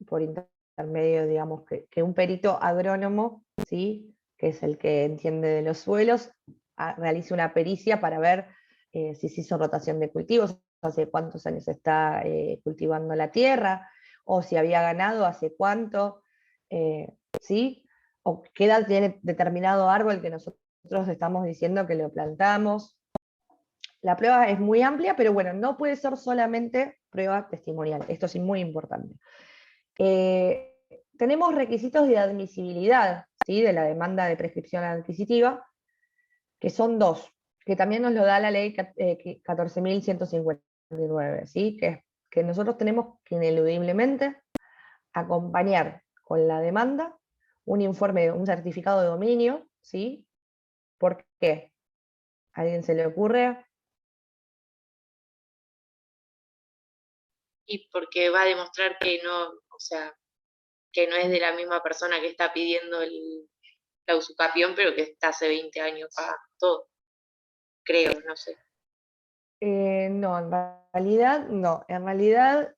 por intermedio, digamos, que un perito agrónomo, ¿sí? Que es el que entiende de los suelos, realice una pericia para ver si se hizo rotación de cultivos, hace cuántos años se está cultivando la tierra, o si había ganado, hace cuánto, ¿sí? O qué edad tiene determinado árbol que nosotros estamos diciendo que lo plantamos. La prueba es muy amplia, pero bueno, no puede ser solamente prueba testimonial, esto es muy importante. tenemos requisitos de admisibilidad, ¿sí? De la demanda de prescripción adquisitiva, que son dos, que también nos lo da la ley 14.159, ¿sí? Que nosotros tenemos que ineludiblemente acompañar con la demanda un informe, un certificado de dominio, ¿sí? ¿Por qué? ¿A alguien se le ocurre? Y porque va a demostrar que no, o sea, que no es de la misma persona que está pidiendo la usucapión, pero que está hace 20 años pagando todo, creo, no sé. No, en realidad no. En realidad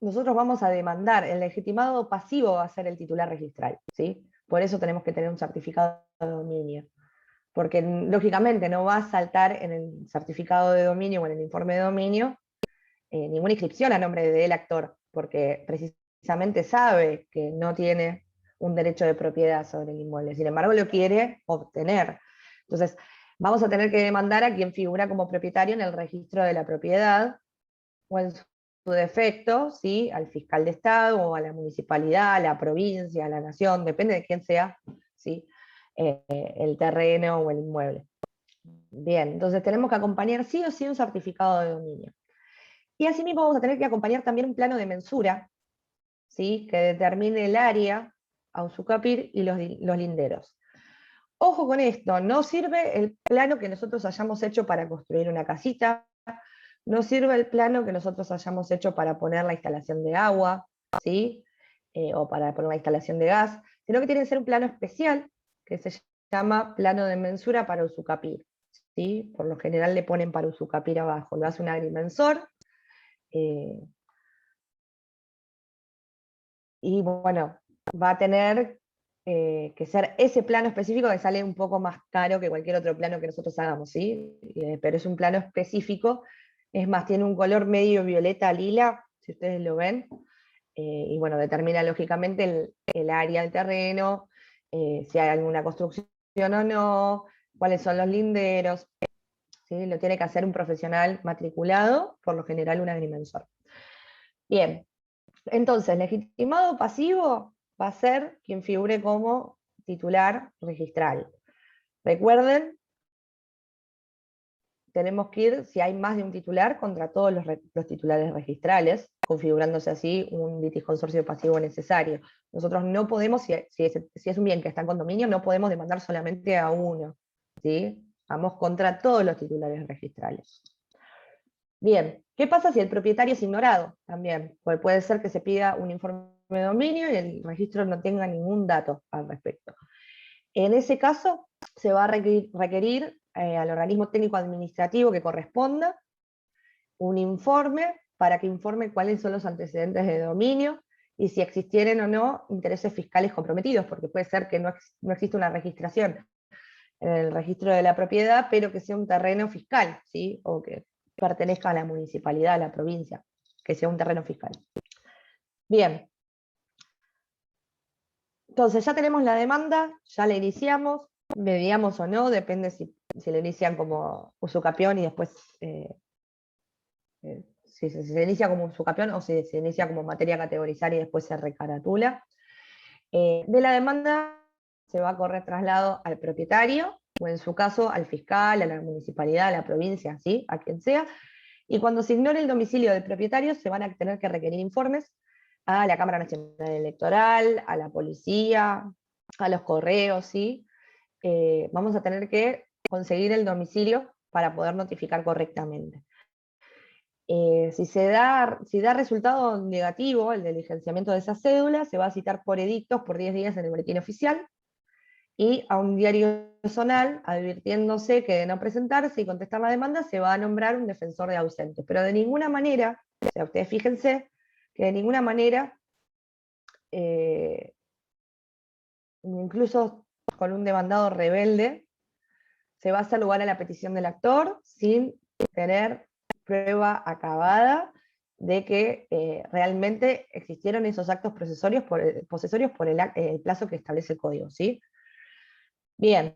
nosotros vamos a demandar, el legitimado pasivo va a ser el titular registral, ¿sí? Por eso tenemos que tener un certificado de dominio. Porque lógicamente no va a saltar en el certificado de dominio o en el informe de dominio ninguna inscripción a nombre del actor, porque precisamente sabe que no tiene un derecho de propiedad sobre el inmueble, sin embargo lo quiere obtener. Entonces, vamos a tener que demandar a quien figura como propietario en el registro de la propiedad, o en su defecto, ¿sí? Al fiscal de Estado, o a la municipalidad, a la provincia, a la nación, depende de quién sea, ¿sí? El terreno o el inmueble. Bien, entonces tenemos que acompañar sí o sí un certificado de dominio. Y asimismo vamos a tener que acompañar también un plano de mensura, ¿sí? Que determine el área a usucapir y los linderos. Ojo con esto, no sirve el plano que nosotros hayamos hecho para construir una casita, no sirve el plano que nosotros hayamos hecho para poner la instalación de agua, ¿sí? O para poner la instalación de gas, sino que tiene que ser un plano especial que se llama plano de mensura para usucapir, ¿sí? Por lo general le ponen para usucapir abajo, lo hace un agrimensor, y bueno, va a tener que ser ese plano específico que sale un poco más caro que cualquier otro plano que nosotros hagamos, ¿sí? Pero es un plano específico, es más, tiene un color medio violeta lila, si ustedes lo ven, y bueno, determina lógicamente el área del terreno, si hay alguna construcción o no, cuáles son los linderos, ¿sí? Lo tiene que hacer un profesional matriculado, por lo general un agrimensor. Bien, entonces, legitimado pasivo va a ser quien figure como titular registral. Recuerden, tenemos que ir, si hay más de un titular, contra todos los titulares registrales, configurándose así un litisconsorcio pasivo necesario. Nosotros no podemos, si es un bien que está en condominio, no podemos demandar solamente a uno, ¿sí? Vamos contra todos los titulares registrales. Bien, ¿qué pasa si el propietario es ignorado? También, porque puede ser que se pida un informe de dominio y el registro no tenga ningún dato al respecto. En ese caso, se va a requerir al organismo técnico administrativo que corresponda un informe para que informe cuáles son los antecedentes de dominio y si existieren o no intereses fiscales comprometidos, porque puede ser que no exista una registración en el registro de la propiedad, pero que sea un terreno fiscal, ¿sí? O que pertenezca a la municipalidad, a la provincia, que sea un terreno fiscal. Bien. Entonces ya tenemos la demanda, ya la iniciamos, mediamos o no, depende si la inician como usucapión y después, si se inicia como usucapión o si se inicia como materia categorizaria y después se recaratula. De la demanda se va a correr traslado al propietario, o en su caso al fiscal, a la municipalidad, a la provincia, ¿sí? A quien sea, y cuando se ignore el domicilio del propietario se van a tener que requerir informes a la Cámara Nacional Electoral, a la policía, a los correos, ¿sí? Vamos a tener que conseguir el domicilio para poder notificar correctamente. Si da resultado negativo el diligenciamiento de esa cédula, se va a citar por edictos por 10 días en el boletín oficial, y a un diario zonal, advirtiéndose que de no presentarse y contestar la demanda, se va a nombrar un defensor de ausentes. Pero de ninguna manera, o sea, ustedes fíjense, que de ninguna manera, incluso con un demandado rebelde, se va a hacer lugar a la petición del actor sin tener prueba acabada de que realmente existieron esos actos posesorios por el plazo que establece el código, ¿sí? Bien.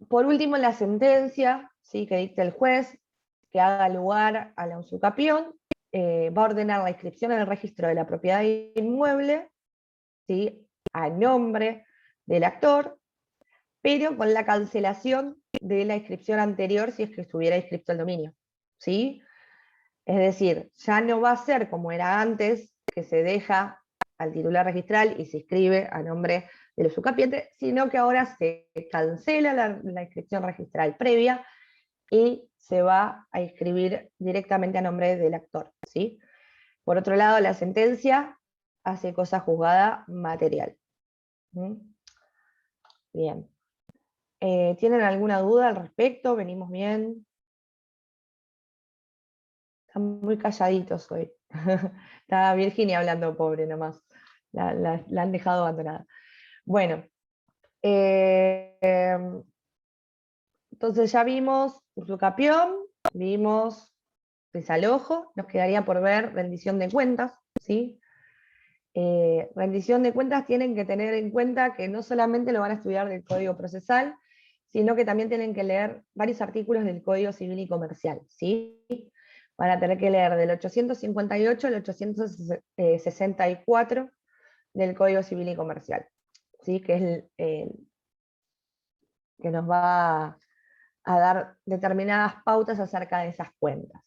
Por último, la sentencia, ¿sí? Que dicte el juez, que haga lugar a la usucapión, va a ordenar la inscripción en el registro de la propiedad inmueble, ¿sí?, a nombre del actor, pero con la cancelación de la inscripción anterior si es que estuviera inscrito el dominio, ¿sí? Es decir, ya no va a ser como era antes, que se deja al titular registral y se inscribe a nombre del usucapiente, sino que ahora se cancela la inscripción registral previa y se va a inscribir directamente a nombre del actor, ¿sí? Por otro lado, la sentencia hace cosa juzgada material. ¿Mm? Bien. ¿Tienen alguna duda al respecto? ¿Venimos bien? Están muy calladitos hoy. Está Virginia hablando, pobre nomás. La han dejado abandonada. Bueno, entonces ya vimos usucapión, vimos desalojo, nos quedaría por ver rendición de cuentas, ¿sí? Rendición de cuentas tienen que tener en cuenta que no solamente lo van a estudiar del Código Procesal, sino que también tienen que leer varios artículos del Código Civil y Comercial, ¿sí? Van a tener que leer del 858 al 864 del Código Civil y Comercial, ¿sí? Que es que nos va a dar determinadas pautas acerca de esas cuentas.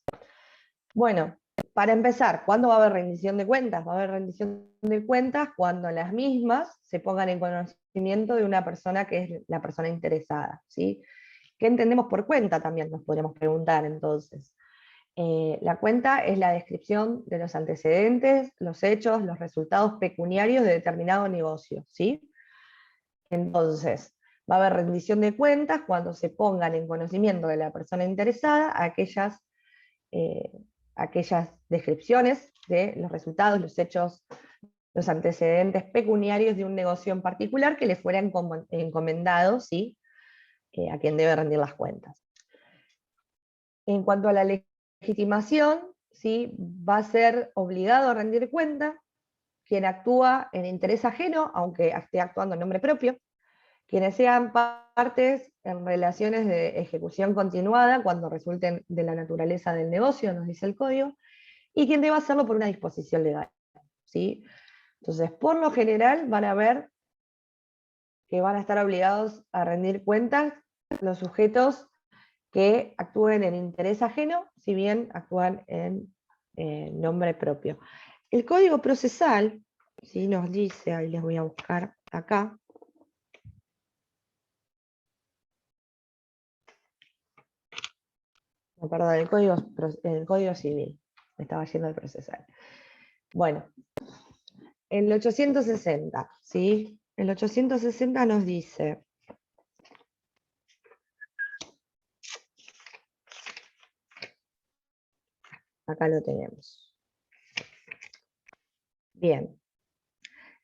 Bueno, para empezar, ¿cuándo va a haber rendición de cuentas? Va a haber rendición de cuentas cuando las mismas se pongan en conocimiento de una persona que es la persona interesada, ¿sí? ¿Qué entendemos por cuenta? También nos podríamos preguntar entonces. La cuenta es la descripción de los antecedentes, los hechos, los resultados pecuniarios de determinado negocio, ¿sí? Entonces, va a haber rendición de cuentas cuando se pongan en conocimiento de la persona interesada aquellas descripciones de los resultados, los hechos, los antecedentes pecuniarios de un negocio en particular que le fuera encomendado, ¿sí?, a quien debe rendir las cuentas. En cuanto a la legitimación, ¿sí?, va a ser obligado a rendir cuenta quien actúa en interés ajeno, aunque esté actuando en nombre propio, quienes sean partes en relaciones de ejecución continuada cuando resulten de la naturaleza del negocio, nos dice el código, y quien deba hacerlo por una disposición legal, ¿sí? Entonces, por lo general van a ver que van a estar obligados a rendir cuentas los sujetos que actúen en interés ajeno, si bien actúan en nombre propio. El Código Procesal, ¿sí?, nos dice, ahí les voy a buscar acá, no, perdón, el Código Civil, me estaba yendo el procesal. Bueno, el 860, ¿sí? El 860 nos dice, acá lo tenemos. Bien.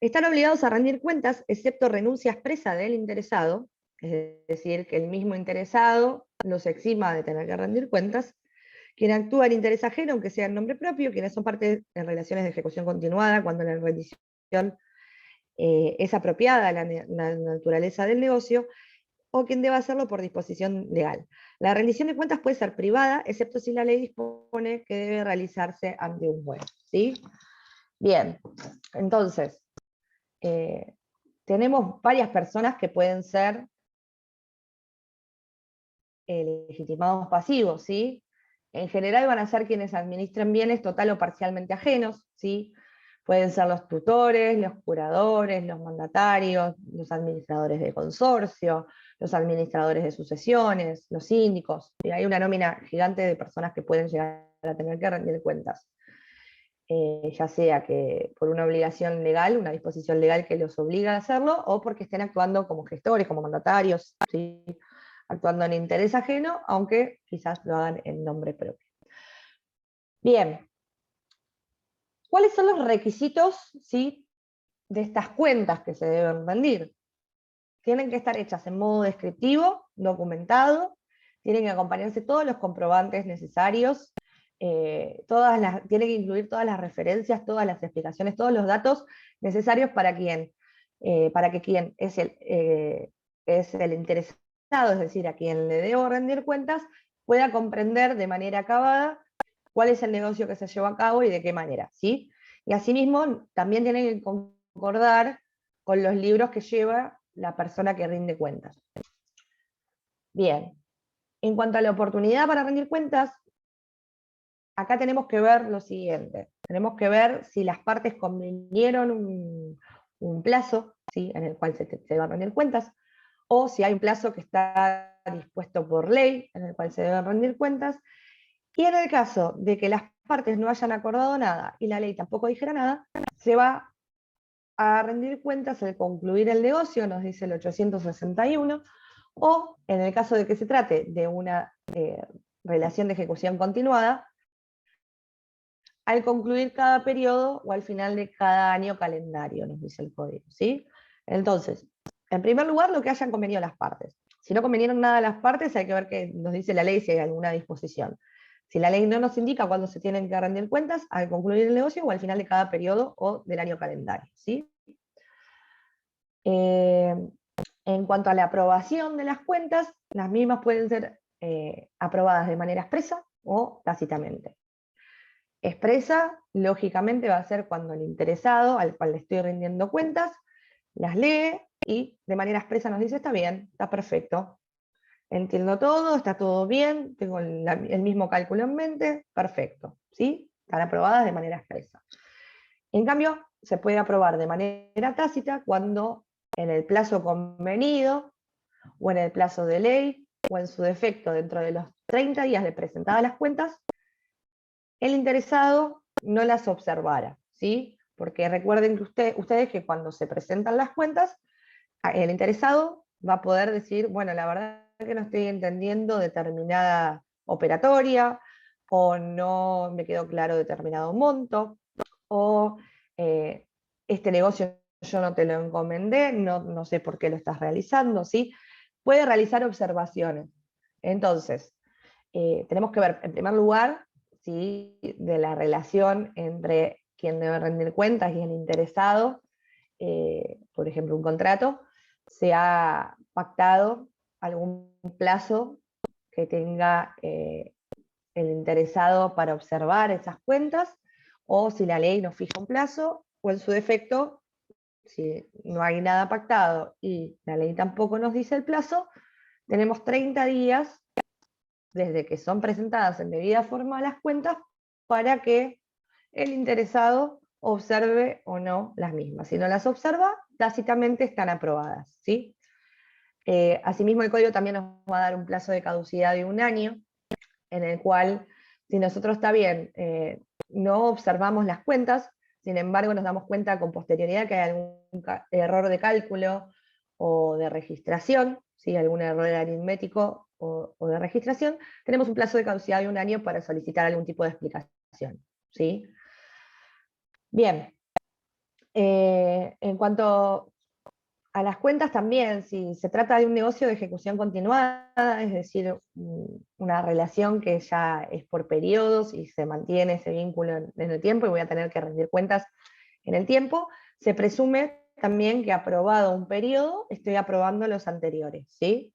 Están obligados a rendir cuentas, excepto renuncia expresa del interesado, es decir, que el mismo interesado los exima de tener que rendir cuentas, quien actúa en interés ajeno, aunque sea en nombre propio, quienes son parte en relaciones de ejecución continuada, cuando la rendición es apropiada a la naturaleza del negocio, o quien deba hacerlo por disposición legal. La rendición de cuentas puede ser privada, excepto si la ley dispone que debe realizarse ante un juez, ¿sí? Bien, entonces, tenemos varias personas que pueden ser legitimados pasivos, ¿sí? En general van a ser quienes administren bienes total o parcialmente ajenos, ¿sí? Pueden ser los tutores, los curadores, los mandatarios, los administradores de consorcio, los administradores de sucesiones, los síndicos. ¿Sí? Hay una nómina gigante de personas que pueden llegar a tener que rendir cuentas. Ya sea que por una obligación legal, una disposición legal que los obliga a hacerlo, o porque estén actuando como gestores, como mandatarios, ¿sí?, actuando en interés ajeno, aunque quizás lo hagan en nombre propio. Bien, ¿cuáles son los requisitos, ¿sí?, de estas cuentas que se deben rendir? Tienen que estar hechas en modo descriptivo, documentado, tienen que acompañarse todos los comprobantes necesarios, tiene que incluir todas las referencias, todas las explicaciones, todos los datos necesarios para que quien es el interesado, es decir, a quien le debo rendir cuentas, pueda comprender de manera acabada cuál es el negocio que se llevó a cabo y de qué manera, ¿sí? Y asimismo, también tienen que concordar con los libros que lleva la persona que rinde cuentas. Bien, en cuanto a la oportunidad para rendir cuentas, acá tenemos que ver lo siguiente. Tenemos que ver si las partes convinieron un plazo, ¿sí?, en el cual se van a rendir cuentas, o si hay un plazo que está dispuesto por ley, en el cual se deben rendir cuentas, y en el caso de que las partes no hayan acordado nada y la ley tampoco dijera nada, se va a rendir cuentas al concluir el negocio, nos dice el 861, o en el caso de que se trate de una relación de ejecución continuada, al concluir cada periodo o al final de cada año calendario, nos dice el código, ¿sí? Entonces, en primer lugar, lo que hayan convenido las partes. Si no convinieron nada las partes, hay que ver qué nos dice la ley, si hay alguna disposición. Si la ley no nos indica cuándo se tienen que rendir cuentas, al concluir el negocio o al final de cada periodo o del año calendario, ¿sí? En cuanto a la aprobación de las cuentas, las mismas pueden ser aprobadas de manera expresa o tácitamente. Expresa, lógicamente, va a ser cuando el interesado, al cual le estoy rindiendo cuentas, las lee y de manera expresa nos dice, está bien, está perfecto, entiendo todo, está todo bien, tengo el mismo cálculo en mente, perfecto, ¿sí? Están aprobadas de manera expresa. En cambio, se puede aprobar de manera tácita cuando en el plazo convenido, o en el plazo de ley, o en su defecto dentro de los 30 días de presentadas las cuentas, el interesado no las observara, ¿sí? Porque recuerden que ustedes que cuando se presentan las cuentas, el interesado va a poder decir, bueno, la verdad es que no estoy entendiendo determinada operatoria, o no me quedó claro determinado monto, o este negocio yo no te lo encomendé, no sé por qué lo estás realizando, ¿sí? Puede realizar observaciones. Entonces, tenemos que ver, en primer lugar, ¿sí?, de la relación entre quien debe rendir cuentas y el interesado, por ejemplo, un contrato, se ha pactado algún plazo que tenga el interesado para observar esas cuentas, o si la ley no fija un plazo, o en su defecto, si no hay nada pactado y la ley tampoco nos dice el plazo, tenemos 30 días desde que son presentadas en debida forma las cuentas para que el interesado observe o no las mismas. Si no las observa, tácitamente están aprobadas, ¿sí? Asimismo, el código también nos va a dar un plazo de caducidad de 1 año, en el cual, si nosotros está bien, no observamos las cuentas, sin embargo nos damos cuenta con posterioridad que hay algún error de cálculo o de registración, ¿sí?, algún error aritmético o de registración, tenemos un plazo de caducidad de 1 año para solicitar algún tipo de explicación, ¿sí? Bien, en cuanto a las cuentas también, si se trata de un negocio de ejecución continuada, es decir, una relación que ya es por periodos y se mantiene ese vínculo en el tiempo y voy a tener que rendir cuentas en el tiempo, se presume también que aprobado un periodo, estoy aprobando los anteriores, ¿sí?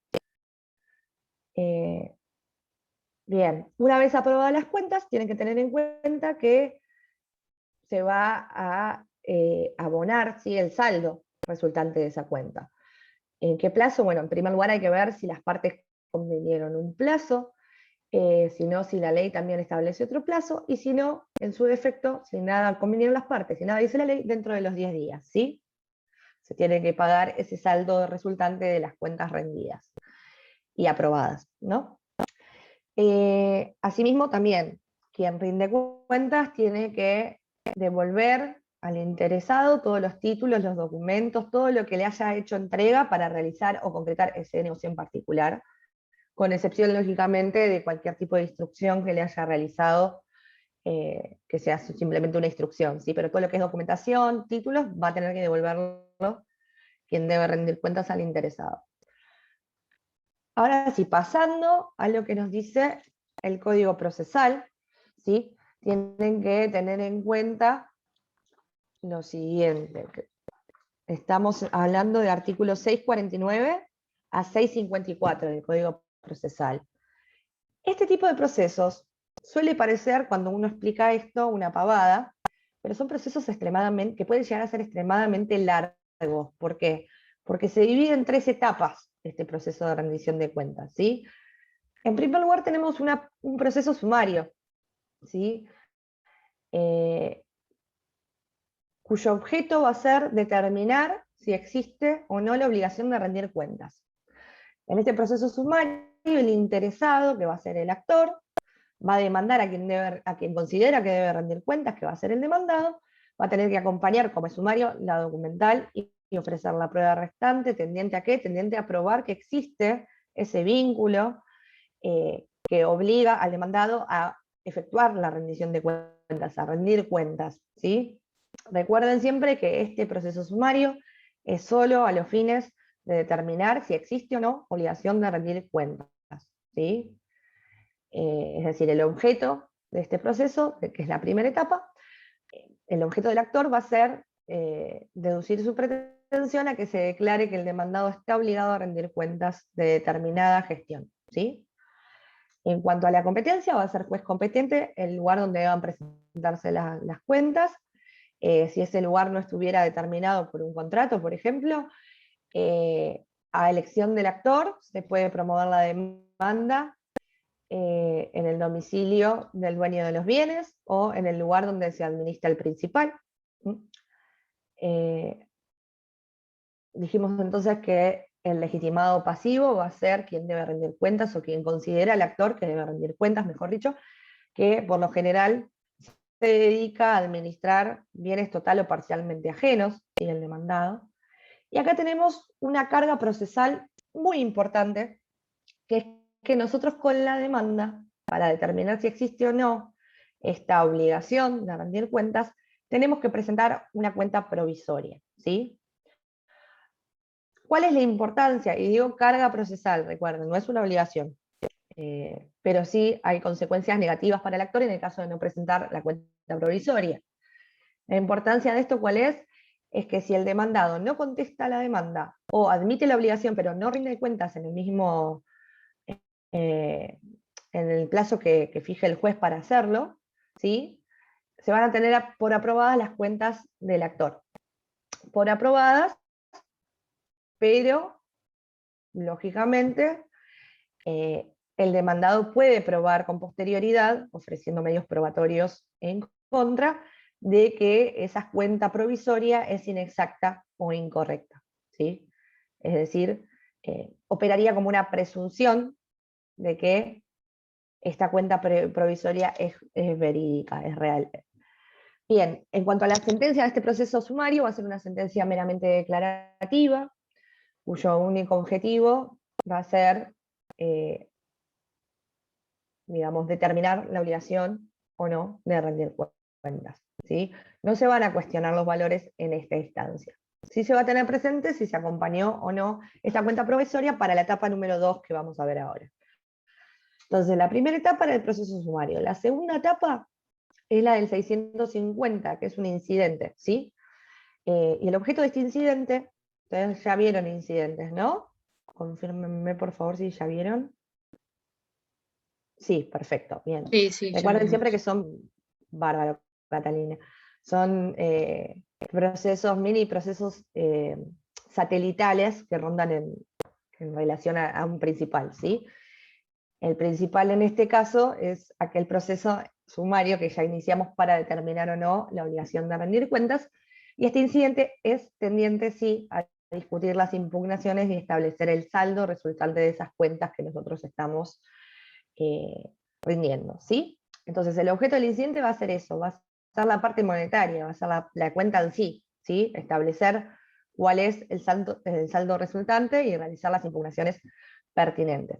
Bien, una vez aprobadas las cuentas, tienen que tener en cuenta que se va a abonar, ¿sí?, el saldo resultante de esa cuenta. ¿En qué plazo? Bueno, en primer lugar hay que ver si las partes convinieron un plazo, si no, si la ley también establece otro plazo, y si no, en su defecto, si nada convinieron las partes, si nada dice la ley, dentro de los 10 días, ¿sí? Se tiene que pagar ese saldo resultante de las cuentas rendidas y aprobadas, ¿no? Asimismo, también, quien rinde cuentas tiene que devolver al interesado todos los títulos, los documentos, todo lo que le haya hecho entrega para realizar o concretar ese negocio en particular, con excepción, lógicamente, de cualquier tipo de instrucción que le haya realizado, que sea simplemente una instrucción, ¿sí? Pero todo lo que es documentación, títulos, va a tener que devolverlo quien debe rendir cuentas al interesado. Ahora sí, pasando a lo que nos dice el Código Procesal, ¿sí? Tienen que tener en cuenta lo siguiente. Estamos hablando de artículos 649 a 654 del Código Procesal. Este tipo de procesos suele parecer, cuando uno explica esto, una pavada, pero son procesos extremadamente, que pueden llegar a ser extremadamente largos. ¿Por qué? Porque se divide en 3 etapas este proceso de rendición de cuentas, ¿sí? En primer lugar tenemos un proceso sumario, ¿sí? Cuyo objeto va a ser determinar si existe o no la obligación de rendir cuentas. En este proceso sumario, el interesado, que va a ser el actor, va a demandar a quien considera que debe rendir cuentas, que va a ser el demandado, va a tener que acompañar como sumario la documental y ofrecer la prueba restante, tendiente a qué, tendiente a probar que existe ese vínculo que obliga al demandado a efectuar la rendición de cuentas, a rendir cuentas, ¿sí? Recuerden siempre que este proceso sumario es solo a los fines de determinar si existe o no obligación de rendir cuentas, ¿sí? Es decir, el objeto de este proceso, que es la primera etapa, el objeto del actor va a ser deducir su pretensión a que se declare que el demandado está obligado a rendir cuentas de determinada gestión, ¿sí? En cuanto a la competencia, va a ser juez competente el lugar donde deban presentarse las cuentas. Si ese lugar no estuviera determinado por un contrato, por ejemplo, a elección del actor se puede promover la demanda en el domicilio del dueño de los bienes o en el lugar donde se administra el principal. Dijimos entonces que el legitimado pasivo va a ser quien debe rendir cuentas o quien considera al actor que debe rendir cuentas, mejor dicho, que por lo general se dedica a administrar bienes total o parcialmente ajenos, y el demandado. Y acá tenemos una carga procesal muy importante, que es que nosotros con la demanda, para determinar si existe o no esta obligación de rendir cuentas, tenemos que presentar una cuenta provisoria, ¿sí? ¿Cuál es la importancia? Y digo carga procesal, recuerden, no es una obligación, pero sí hay consecuencias negativas para el actor en el caso de no presentar la cuenta provisoria. La importancia de esto, ¿cuál es? Es que si el demandado no contesta la demanda o admite la obligación pero no rinde cuentas en el mismo, en el plazo que fije el juez para hacerlo, ¿sí? Se van a tener por aprobadas las cuentas del actor. Por aprobadas, pero lógicamente el demandado puede probar con posterioridad, ofreciendo medios probatorios en contra, de que esa cuenta provisoria es inexacta o incorrecta, ¿sí? Es decir, operaría como una presunción de que esta cuenta provisoria es verídica, es real. Bien, en cuanto a la sentencia de este proceso sumario, va a ser una sentencia meramente declarativa, cuyo único objetivo va a ser, digamos, determinar la obligación o no de rendir cuentas, ¿sí? No se van a cuestionar los valores en esta instancia. Sí se va a tener presente si se acompañó o no esta cuenta provisoria para la etapa número 2 que vamos a ver ahora. Entonces, la primera etapa era el proceso sumario. La segunda etapa es la del 650, que es un incidente, ¿sí? Y el objeto de este incidente, ustedes ya vieron incidentes, ¿no? Confírmenme por favor si ya vieron. Sí, perfecto, bien. Sí, ya Recuerden siempre que vimos. son, bárbaro, Catalina, son procesos, mini procesos satelitales que rondan en relación a un principal, ¿sí? El principal en este caso es aquel proceso sumario que ya iniciamos para determinar o no la obligación de rendir cuentas, y este incidente es tendiente, sí, a discutir las impugnaciones y establecer el saldo resultante de esas cuentas que nosotros estamos rindiendo, ¿sí? Entonces el objeto del incidente va a ser eso, va a ser la parte monetaria, va a ser la cuenta en sí, ¿sí? Establecer cuál es el saldo resultante y realizar las impugnaciones pertinentes.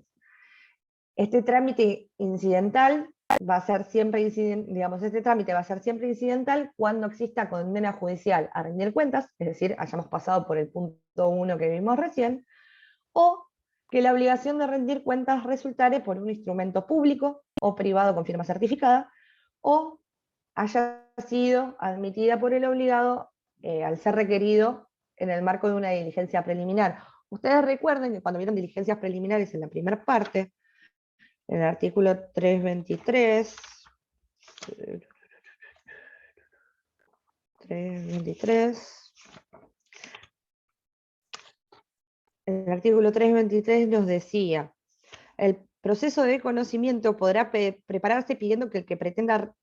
Este trámite incidental va a ser siempre este trámite va a ser siempre incidental cuando exista condena judicial a rendir cuentas, es decir, hayamos pasado por el punto 1 que vimos recién, o que la obligación de rendir cuentas resultare por un instrumento público o privado con firma certificada, o haya sido admitida por el obligado al ser requerido en el marco de una diligencia preliminar. Ustedes recuerden que cuando vieron diligencias preliminares en la primera parte, en el artículo 323, 323. El artículo 323 nos decía, el proceso de conocimiento podrá prepararse pidiendo que el que pretenda,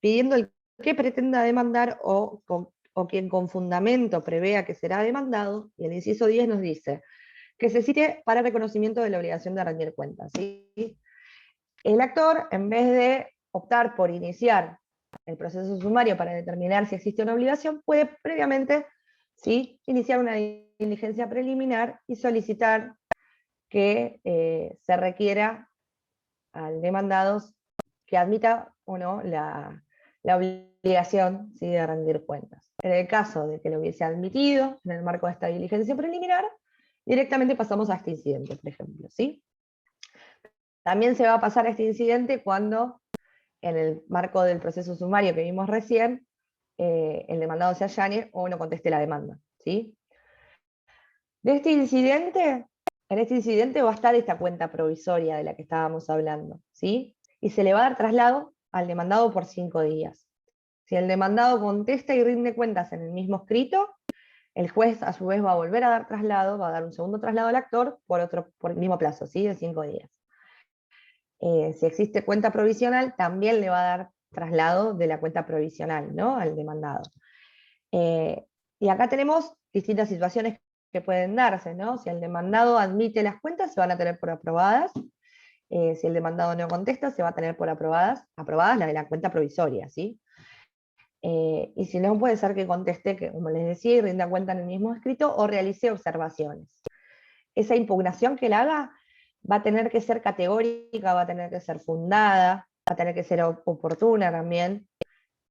pidiendo el que pretenda demandar o quien con fundamento prevea que será demandado, y el inciso 10 nos dice que se cite para reconocimiento de la obligación de rendir cuentas, ¿sí? El actor, en vez de optar por iniciar el proceso sumario para determinar si existe una obligación, puede previamente, ¿sí?, iniciar una diligencia preliminar y solicitar que se requiera al demandado que admita o no la obligación, ¿sí?, de rendir cuentas. En el caso de que lo hubiese admitido en el marco de esta diligencia preliminar, directamente pasamos a este incidente, por ejemplo, ¿sí? También se va a pasar a este incidente cuando, en el marco del proceso sumario que vimos recién, el demandado se allane o no conteste la demanda, ¿sí? En este incidente va a estar esta cuenta provisoria de la que estábamos hablando, ¿sí? Y se le va a dar traslado al demandado por 5 días. Si el demandado contesta y rinde cuentas en el mismo escrito, el juez a su vez va a volver a dar traslado, va a dar un segundo traslado al actor por el mismo plazo, ¿sí?, de 5 días. Si existe cuenta provisional, también le va a dar traslado de la cuenta provisional, ¿no?, al demandado. Y acá tenemos distintas situaciones que pueden darse, ¿no? Si el demandado admite las cuentas, se van a tener por aprobadas. Si el demandado no contesta, se va a tener por aprobadas la de la cuenta provisoria, ¿sí? Y si no, puede ser que conteste, que, como les decía, y rinda cuenta en el mismo escrito, o realice observaciones. Esa impugnación que él haga va a tener que ser categórica, va a tener que ser fundada, va a tener que ser oportuna también,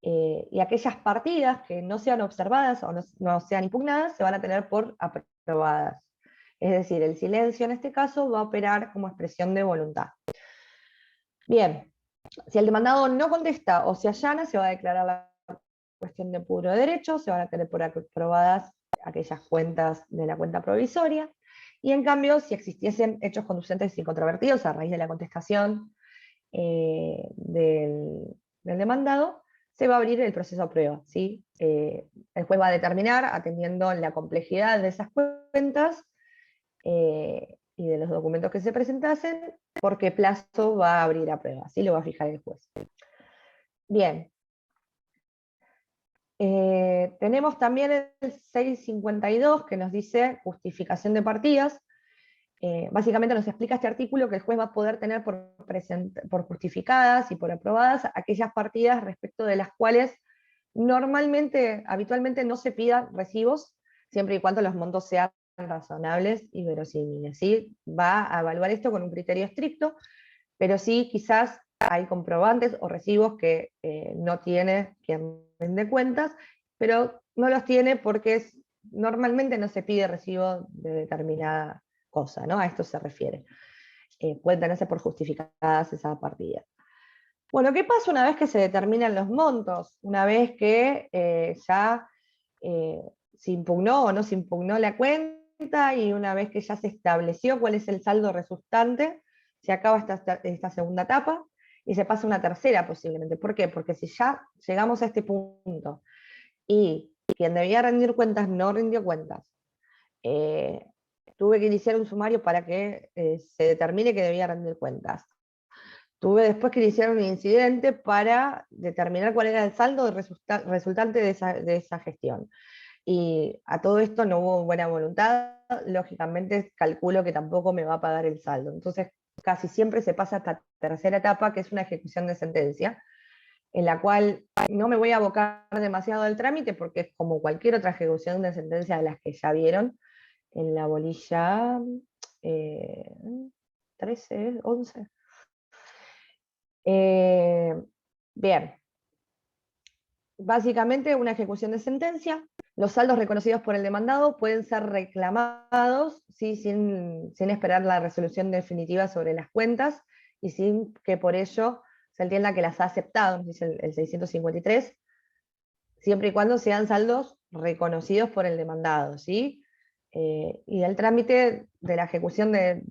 y aquellas partidas que no sean observadas o no sean impugnadas se van a tener por aprobadas. Es decir, el silencio en este caso va a operar como expresión de voluntad. Bien, si el demandado no contesta o se allana, se va a declarar la cuestión de puro derecho, se van a tener por aprobadas aquellas cuentas de la cuenta provisoria, y en cambio, si existiesen hechos conducentes y controvertidos a raíz de la contestación del demandado, se va a abrir el proceso a prueba, ¿sí? El juez va a determinar, atendiendo la complejidad de esas cuentas y de los documentos que se presentasen, por qué plazo va a abrir a prueba, ¿sí? Lo va a fijar el juez. Bien. Tenemos también el 652 que nos dice justificación de partidas. Básicamente nos explica este artículo que el juez va a poder tener por justificadas y por aprobadas aquellas partidas respecto de las cuales habitualmente no se pidan recibos, siempre y cuando los montos sean razonables y verosímiles, ¿sí? Va a evaluar esto con un criterio estricto, pero sí quizás hay comprobantes o recibos que no tiene quien rinde cuentas, pero no los tiene porque normalmente no se pide recibo de determinada cosa, ¿no? A esto se refiere. Pueden tenerse por justificadas esas partidas. Bueno, ¿qué pasa una vez que se determinan los montos? Una vez que ya se impugnó o no se impugnó la cuenta, y una vez que ya se estableció cuál es el saldo resultante, se acaba esta segunda etapa y se pasa a una tercera posiblemente. ¿Por qué? Porque si ya llegamos a este punto y quien debía rendir cuentas no rindió cuentas, tuve que iniciar un sumario para que se determine que debía rendir cuentas. Tuve después que iniciar un incidente para determinar cuál era el saldo resultante de esa gestión. Y a todo esto no hubo buena voluntad, lógicamente calculo que tampoco me va a pagar el saldo. Entonces casi siempre se pasa a esta tercera etapa, que es una ejecución de sentencia, en la cual no me voy a abocar demasiado al trámite, porque es como cualquier otra ejecución de sentencia de las que ya vieron en la bolilla 13, 11. Bien, básicamente una ejecución de sentencia. Los saldos reconocidos por el demandado pueden ser reclamados, ¿sí?, sin esperar la resolución definitiva sobre las cuentas y sin que por ello se entienda que las ha aceptado, nos dice el 653, siempre y cuando sean saldos reconocidos por el demandado, ¿sí? Y el trámite de la ejecución de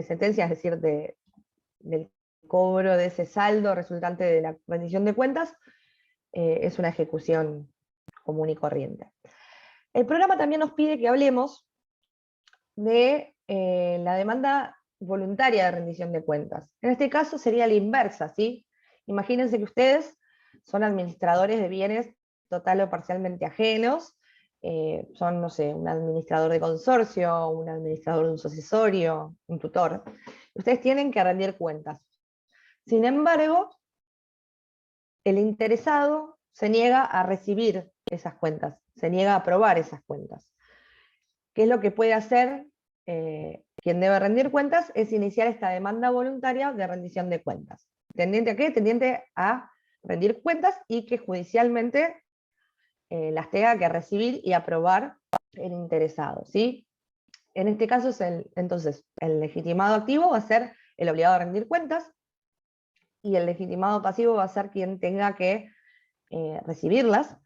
sentencia, es decir, del cobro de ese saldo resultante de la rendición de cuentas es una ejecución común y corriente. El programa también nos pide que hablemos de la demanda voluntaria de rendición de cuentas. En este caso sería la inversa, ¿sí? Imagínense que ustedes son administradores de bienes total o parcialmente ajenos, son, no sé, un administrador de consorcio, un administrador de un sucesorio, un tutor. Ustedes tienen que rendir cuentas. Sin embargo, el interesado se niega a recibir esas cuentas, se niega a aprobar esas cuentas. ¿Qué es lo que puede hacer quien debe rendir cuentas? Es iniciar esta demanda voluntaria de rendición de cuentas. ¿Tendiente a qué? Tendiente a rendir cuentas y que judicialmente las tenga que recibir y aprobar el interesado, ¿sí? En este caso, entonces, el legitimado activo va a ser el obligado a rendir cuentas, y el legitimado pasivo va a ser quien tenga que recibirlas.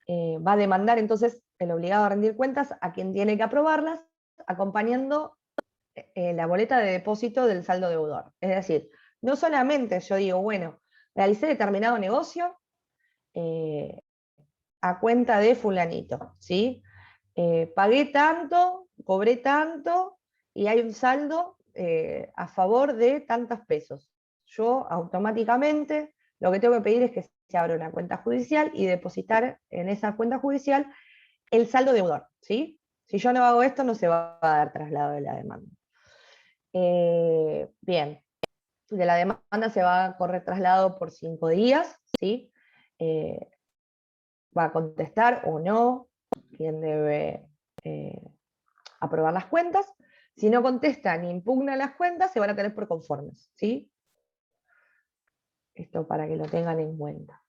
Va a demandar entonces el obligado a rendir cuentas a quien tiene que aprobarlas, acompañando la boleta de depósito del saldo deudor. Es decir, no solamente yo digo, bueno, realicé determinado negocio a cuenta de fulanito, ¿sí? Pagué tanto, cobré tanto, y hay un saldo a favor de tantos pesos. Yo automáticamente lo que tengo que pedir es que se abra una cuenta judicial y depositar en esa cuenta judicial el saldo deudor, ¿sí? Si yo no hago esto, no se va a dar traslado de la demanda. Bien, de la demanda se va a correr traslado por 5 días, ¿sí? Va a contestar o no quien debe aprobar las cuentas. Si no contesta ni impugna las cuentas, se van a tener por conformes, ¿sí? Esto para que lo tengan en cuenta.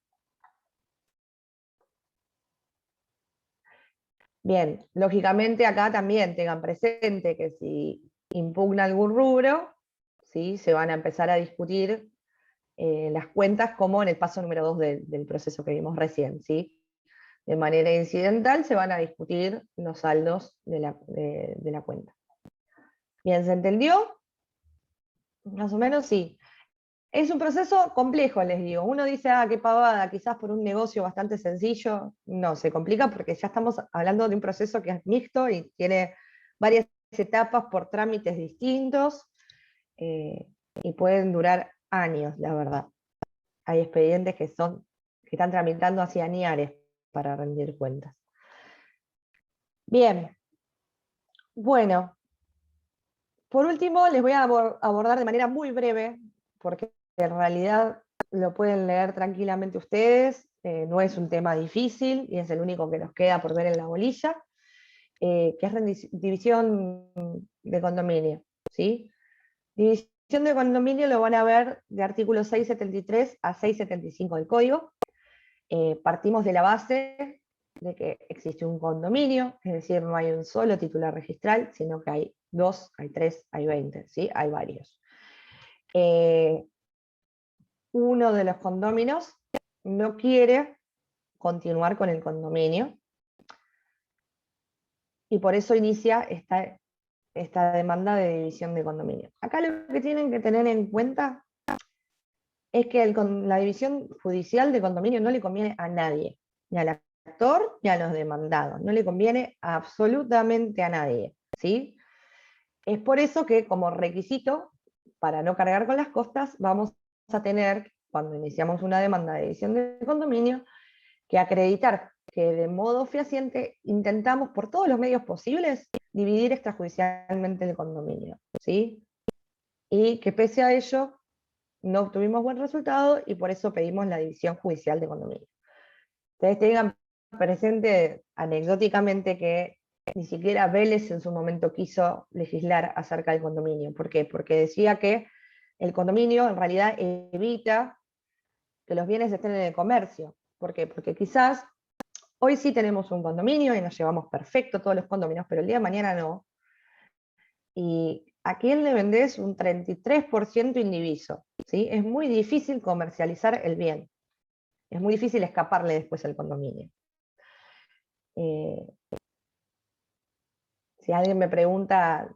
Bien, lógicamente acá también tengan presente que si impugna algún rubro, ¿sí? Se van a empezar a discutir las cuentas como en el paso número 2 del proceso que vimos recién, ¿sí? De manera incidental se van a discutir los saldos de la cuenta. Bien, ¿se entendió? Más o menos sí. Es un proceso complejo, les digo. Uno dice, ah, qué pavada, quizás por un negocio bastante sencillo. No, se complica porque ya estamos hablando de un proceso que es mixto y tiene varias etapas por trámites distintos, y pueden durar años, la verdad. Hay expedientes que están tramitando hacia añares para rendir cuentas. Bien. Bueno, por último, les voy a abordar de manera muy breve, porque en realidad lo pueden leer tranquilamente ustedes, no es un tema difícil y es el único que nos queda por ver en la bolilla, que es división de condominio, ¿sí? División de condominio lo van a ver de artículo 673 a 675 del código. Partimos de la base de que existe un condominio, es decir, no hay un solo titular registral, sino que hay 2, hay 3, hay 20, ¿sí? Hay varios. Uno de los condóminos no quiere continuar con el condominio y por eso inicia esta demanda de división de condominio. Acá lo que tienen que tener en cuenta es que la división judicial de condominio no le conviene a nadie, ni al actor ni a los demandados, no le conviene absolutamente a nadie, ¿sí? Es por eso que como requisito, para no cargar con las costas, vamos a tener, cuando iniciamos una demanda de división de condominio, que acreditar que de modo fehaciente intentamos por todos los medios posibles dividir extrajudicialmente el condominio, ¿sí? Y que pese a ello no obtuvimos buen resultado y por eso pedimos la división judicial de condominio. Ustedes tengan presente anecdóticamente que ni siquiera Vélez en su momento quiso legislar acerca del condominio. ¿Por qué? Porque decía que el condominio en realidad evita que los bienes estén en el comercio. ¿Por qué? Porque quizás hoy sí tenemos un condominio y nos llevamos perfecto todos los condominios, pero el día de mañana no. Y ¿a quién le vendés un 33% indiviso? ¿Sí? Es muy difícil comercializar el bien. Es muy difícil escaparle después al condominio. Si alguien me pregunta,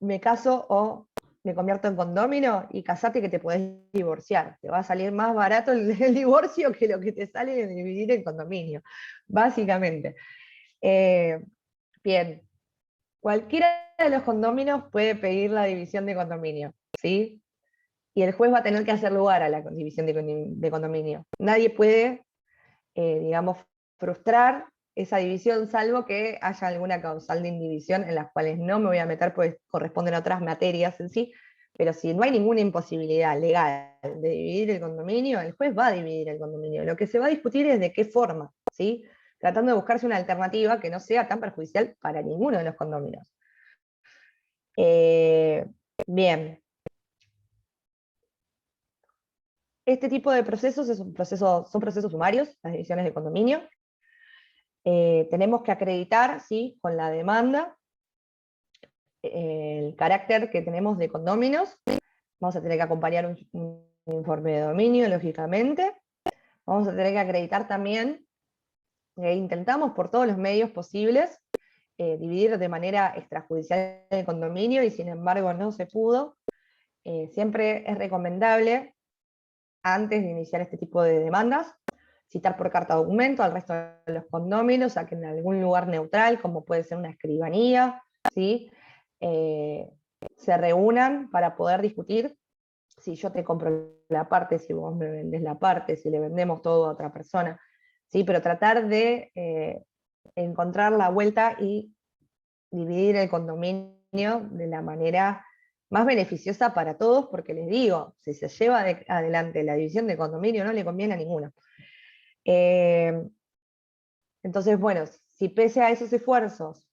¿me caso o me convierto en condómino y casate que te podés divorciar. Te va a salir más barato el divorcio que lo que te sale de dividir el condominio, básicamente. Bien, cualquiera de los condóminos puede pedir la división de condominio, ¿sí? Y el juez va a tener que hacer lugar a la división de condominio. Nadie puede, digamos, frustrar esa división, salvo que haya alguna causal de indivisión en las cuales no me voy a meter, pues corresponden a otras materias en sí, pero si no hay ninguna imposibilidad legal de dividir el condominio, el juez va a dividir el condominio. Lo que se va a discutir es de qué forma, ¿sí? Tratando de buscarse una alternativa que no sea tan perjudicial para ninguno de los condóminos. Bien. Este tipo de procesos son procesos sumarios, las divisiones de condominio. Tenemos que acreditar, ¿sí?, con la demanda el carácter que tenemos de condóminos. Vamos a tener que acompañar un informe de dominio, lógicamente. Vamos a tener que acreditar también que intentamos por todos los medios posibles dividir de manera extrajudicial el condominio, y sin embargo no se pudo. Siempre es recomendable, antes de iniciar este tipo de demandas, citar por carta documento al resto de los condóminos a que en algún lugar neutral, como puede ser una escribanía, ¿sí?, se reúnan para poder discutir si yo te compro la parte, si vos me vendés la parte, si le vendemos todo a otra persona, ¿sí? Pero tratar de encontrar la vuelta y dividir el condominio de la manera más beneficiosa para todos, porque les digo, si se lleva adelante la división de condominio no le conviene a ninguno. Entonces, bueno, si pese a esos esfuerzos,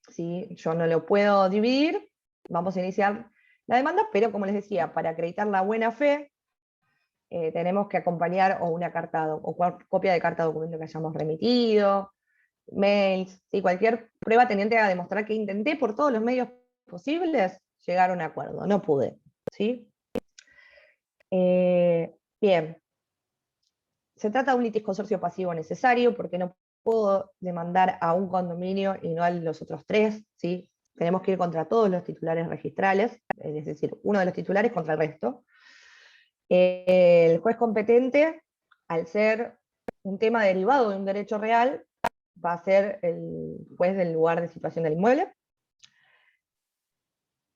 ¿sí?, yo no lo puedo dividir, vamos a iniciar la demanda, pero como les decía, para acreditar la buena fe, tenemos que acompañar o una carta o copia de carta de documento que hayamos remitido, mails, ¿sí?, cualquier prueba teniente a demostrar que intenté por todos los medios posibles llegar a un acuerdo, no pude, ¿sí? Bien. Se trata de un litisconsorcio pasivo necesario, porque no puedo demandar a un condominio y no a los otros tres, ¿sí? Tenemos que ir contra todos los titulares registrales, es decir, uno de los titulares contra el resto. El juez competente, al ser un tema derivado de un derecho real, va a ser el juez del lugar de situación del inmueble.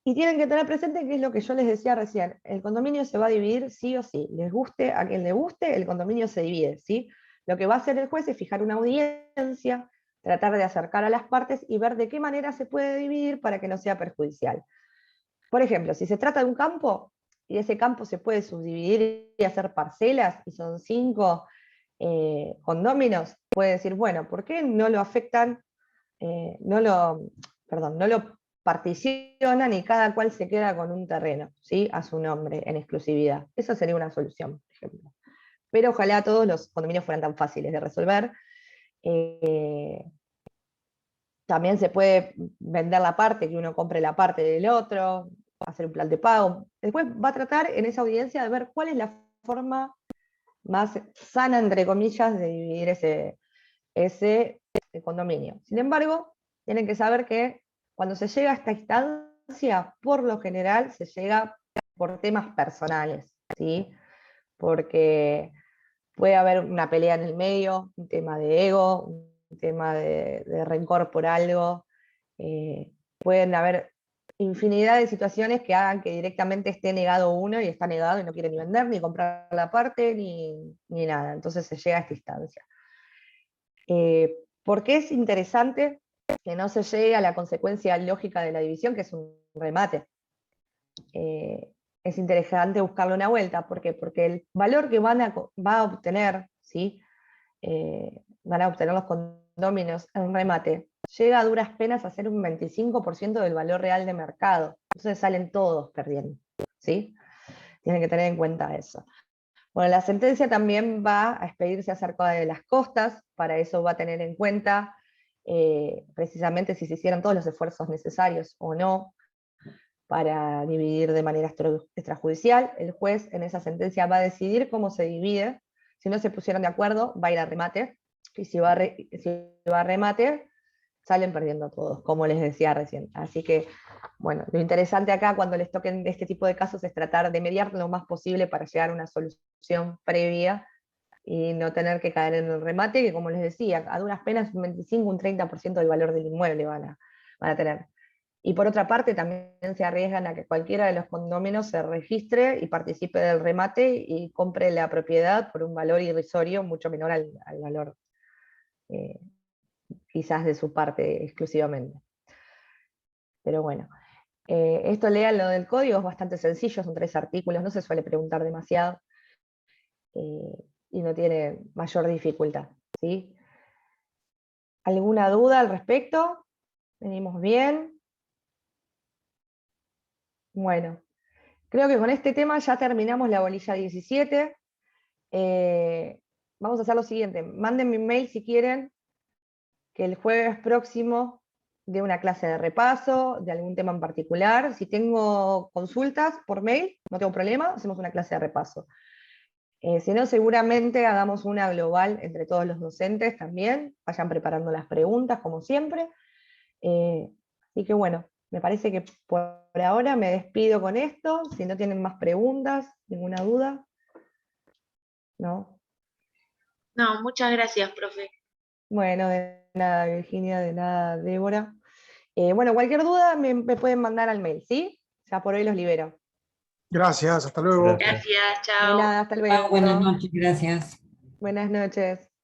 Y tienen que tener presente que es lo que yo les decía recién, el condominio se va a dividir sí o sí, les guste a quien le guste, el condominio se divide, ¿sí? Lo que va a hacer el juez es fijar una audiencia, tratar de acercar a las partes y ver de qué manera se puede dividir para que no sea perjudicial. Por ejemplo, si se trata de un campo, y ese campo se puede subdividir y hacer parcelas, y son 5 condóminos, puede decir, bueno, ¿por qué no lo afectan, no lo particionan y cada cual se queda con un terreno, ¿sí?, a su nombre, en exclusividad? Esa sería una solución, por ejemplo. Pero ojalá todos los condominios fueran tan fáciles de resolver. También se puede vender la parte, que uno compre la parte del otro, hacer un plan de pago. Después va a tratar en esa audiencia de ver cuál es la forma más sana, entre comillas, de dividir ese condominio. Sin embargo, tienen que saber que cuando se llega a esta instancia, por lo general se llega por temas personales, ¿sí? Porque puede haber una pelea en el medio, un tema de ego, un tema de rencor por algo, pueden haber infinidad de situaciones que hagan que directamente esté negado uno y está negado y no quiere ni vender, ni comprar la parte, ni nada. Entonces se llega a esta instancia. ¿Por qué es interesante que no se llegue a la consecuencia lógica de la división, que es un remate? Es interesante buscarle una vuelta. ¿Por qué? Porque el valor que va a obtener, ¿sí?, van a obtener los condóminos en remate, llega a duras penas a ser un 25% del valor real de mercado. Entonces salen todos perdiendo, ¿sí? Tienen que tener en cuenta eso. Bueno, la sentencia también va a expedirse acerca de las costas, para eso va a tener en cuenta precisamente si se hicieron todos los esfuerzos necesarios o no para dividir de manera extrajudicial. El juez en esa sentencia va a decidir cómo se divide. Si no se pusieron de acuerdo, va a ir a remate, y si va a remate, salen perdiendo todos, como les decía recién. Así que, bueno, lo interesante acá cuando les toquen este tipo de casos es tratar de mediar lo más posible para llegar a una solución previa y no tener que caer en el remate, que como les decía, a duras penas un 25, un 30% del valor del inmueble van a tener. Y por otra parte, también se arriesgan a que cualquiera de los condóminos se registre y participe del remate y compre la propiedad por un valor irrisorio mucho menor al valor quizás de su parte exclusivamente. Pero bueno, esto lean lo del código, es bastante sencillo, son 3 artículos, no se suele preguntar demasiado y no tiene mayor dificultad, ¿sí? ¿Alguna duda al respecto? ¿Venimos bien? Bueno, creo que con este tema ya terminamos la bolilla 17. Vamos a hacer lo siguiente, mándenme un mail si quieren, que el jueves próximo de una clase de repaso, de algún tema en particular. Si tengo consultas por mail, no tengo problema, hacemos una clase de repaso. Si no, seguramente hagamos una global entre todos los docentes también, vayan preparando las preguntas como siempre. Así que bueno, me parece que por ahora me despido con esto. Si no tienen más preguntas, ninguna duda. ¿No? No, muchas gracias, profe. Bueno, de nada, Virginia, de nada, Débora. Bueno, cualquier duda me pueden mandar al mail, ¿sí? Ya por hoy los libero. Gracias, hasta luego. Gracias. Gracias, De chao. nada, hasta luego. Buenas noches, gracias. Buenas noches.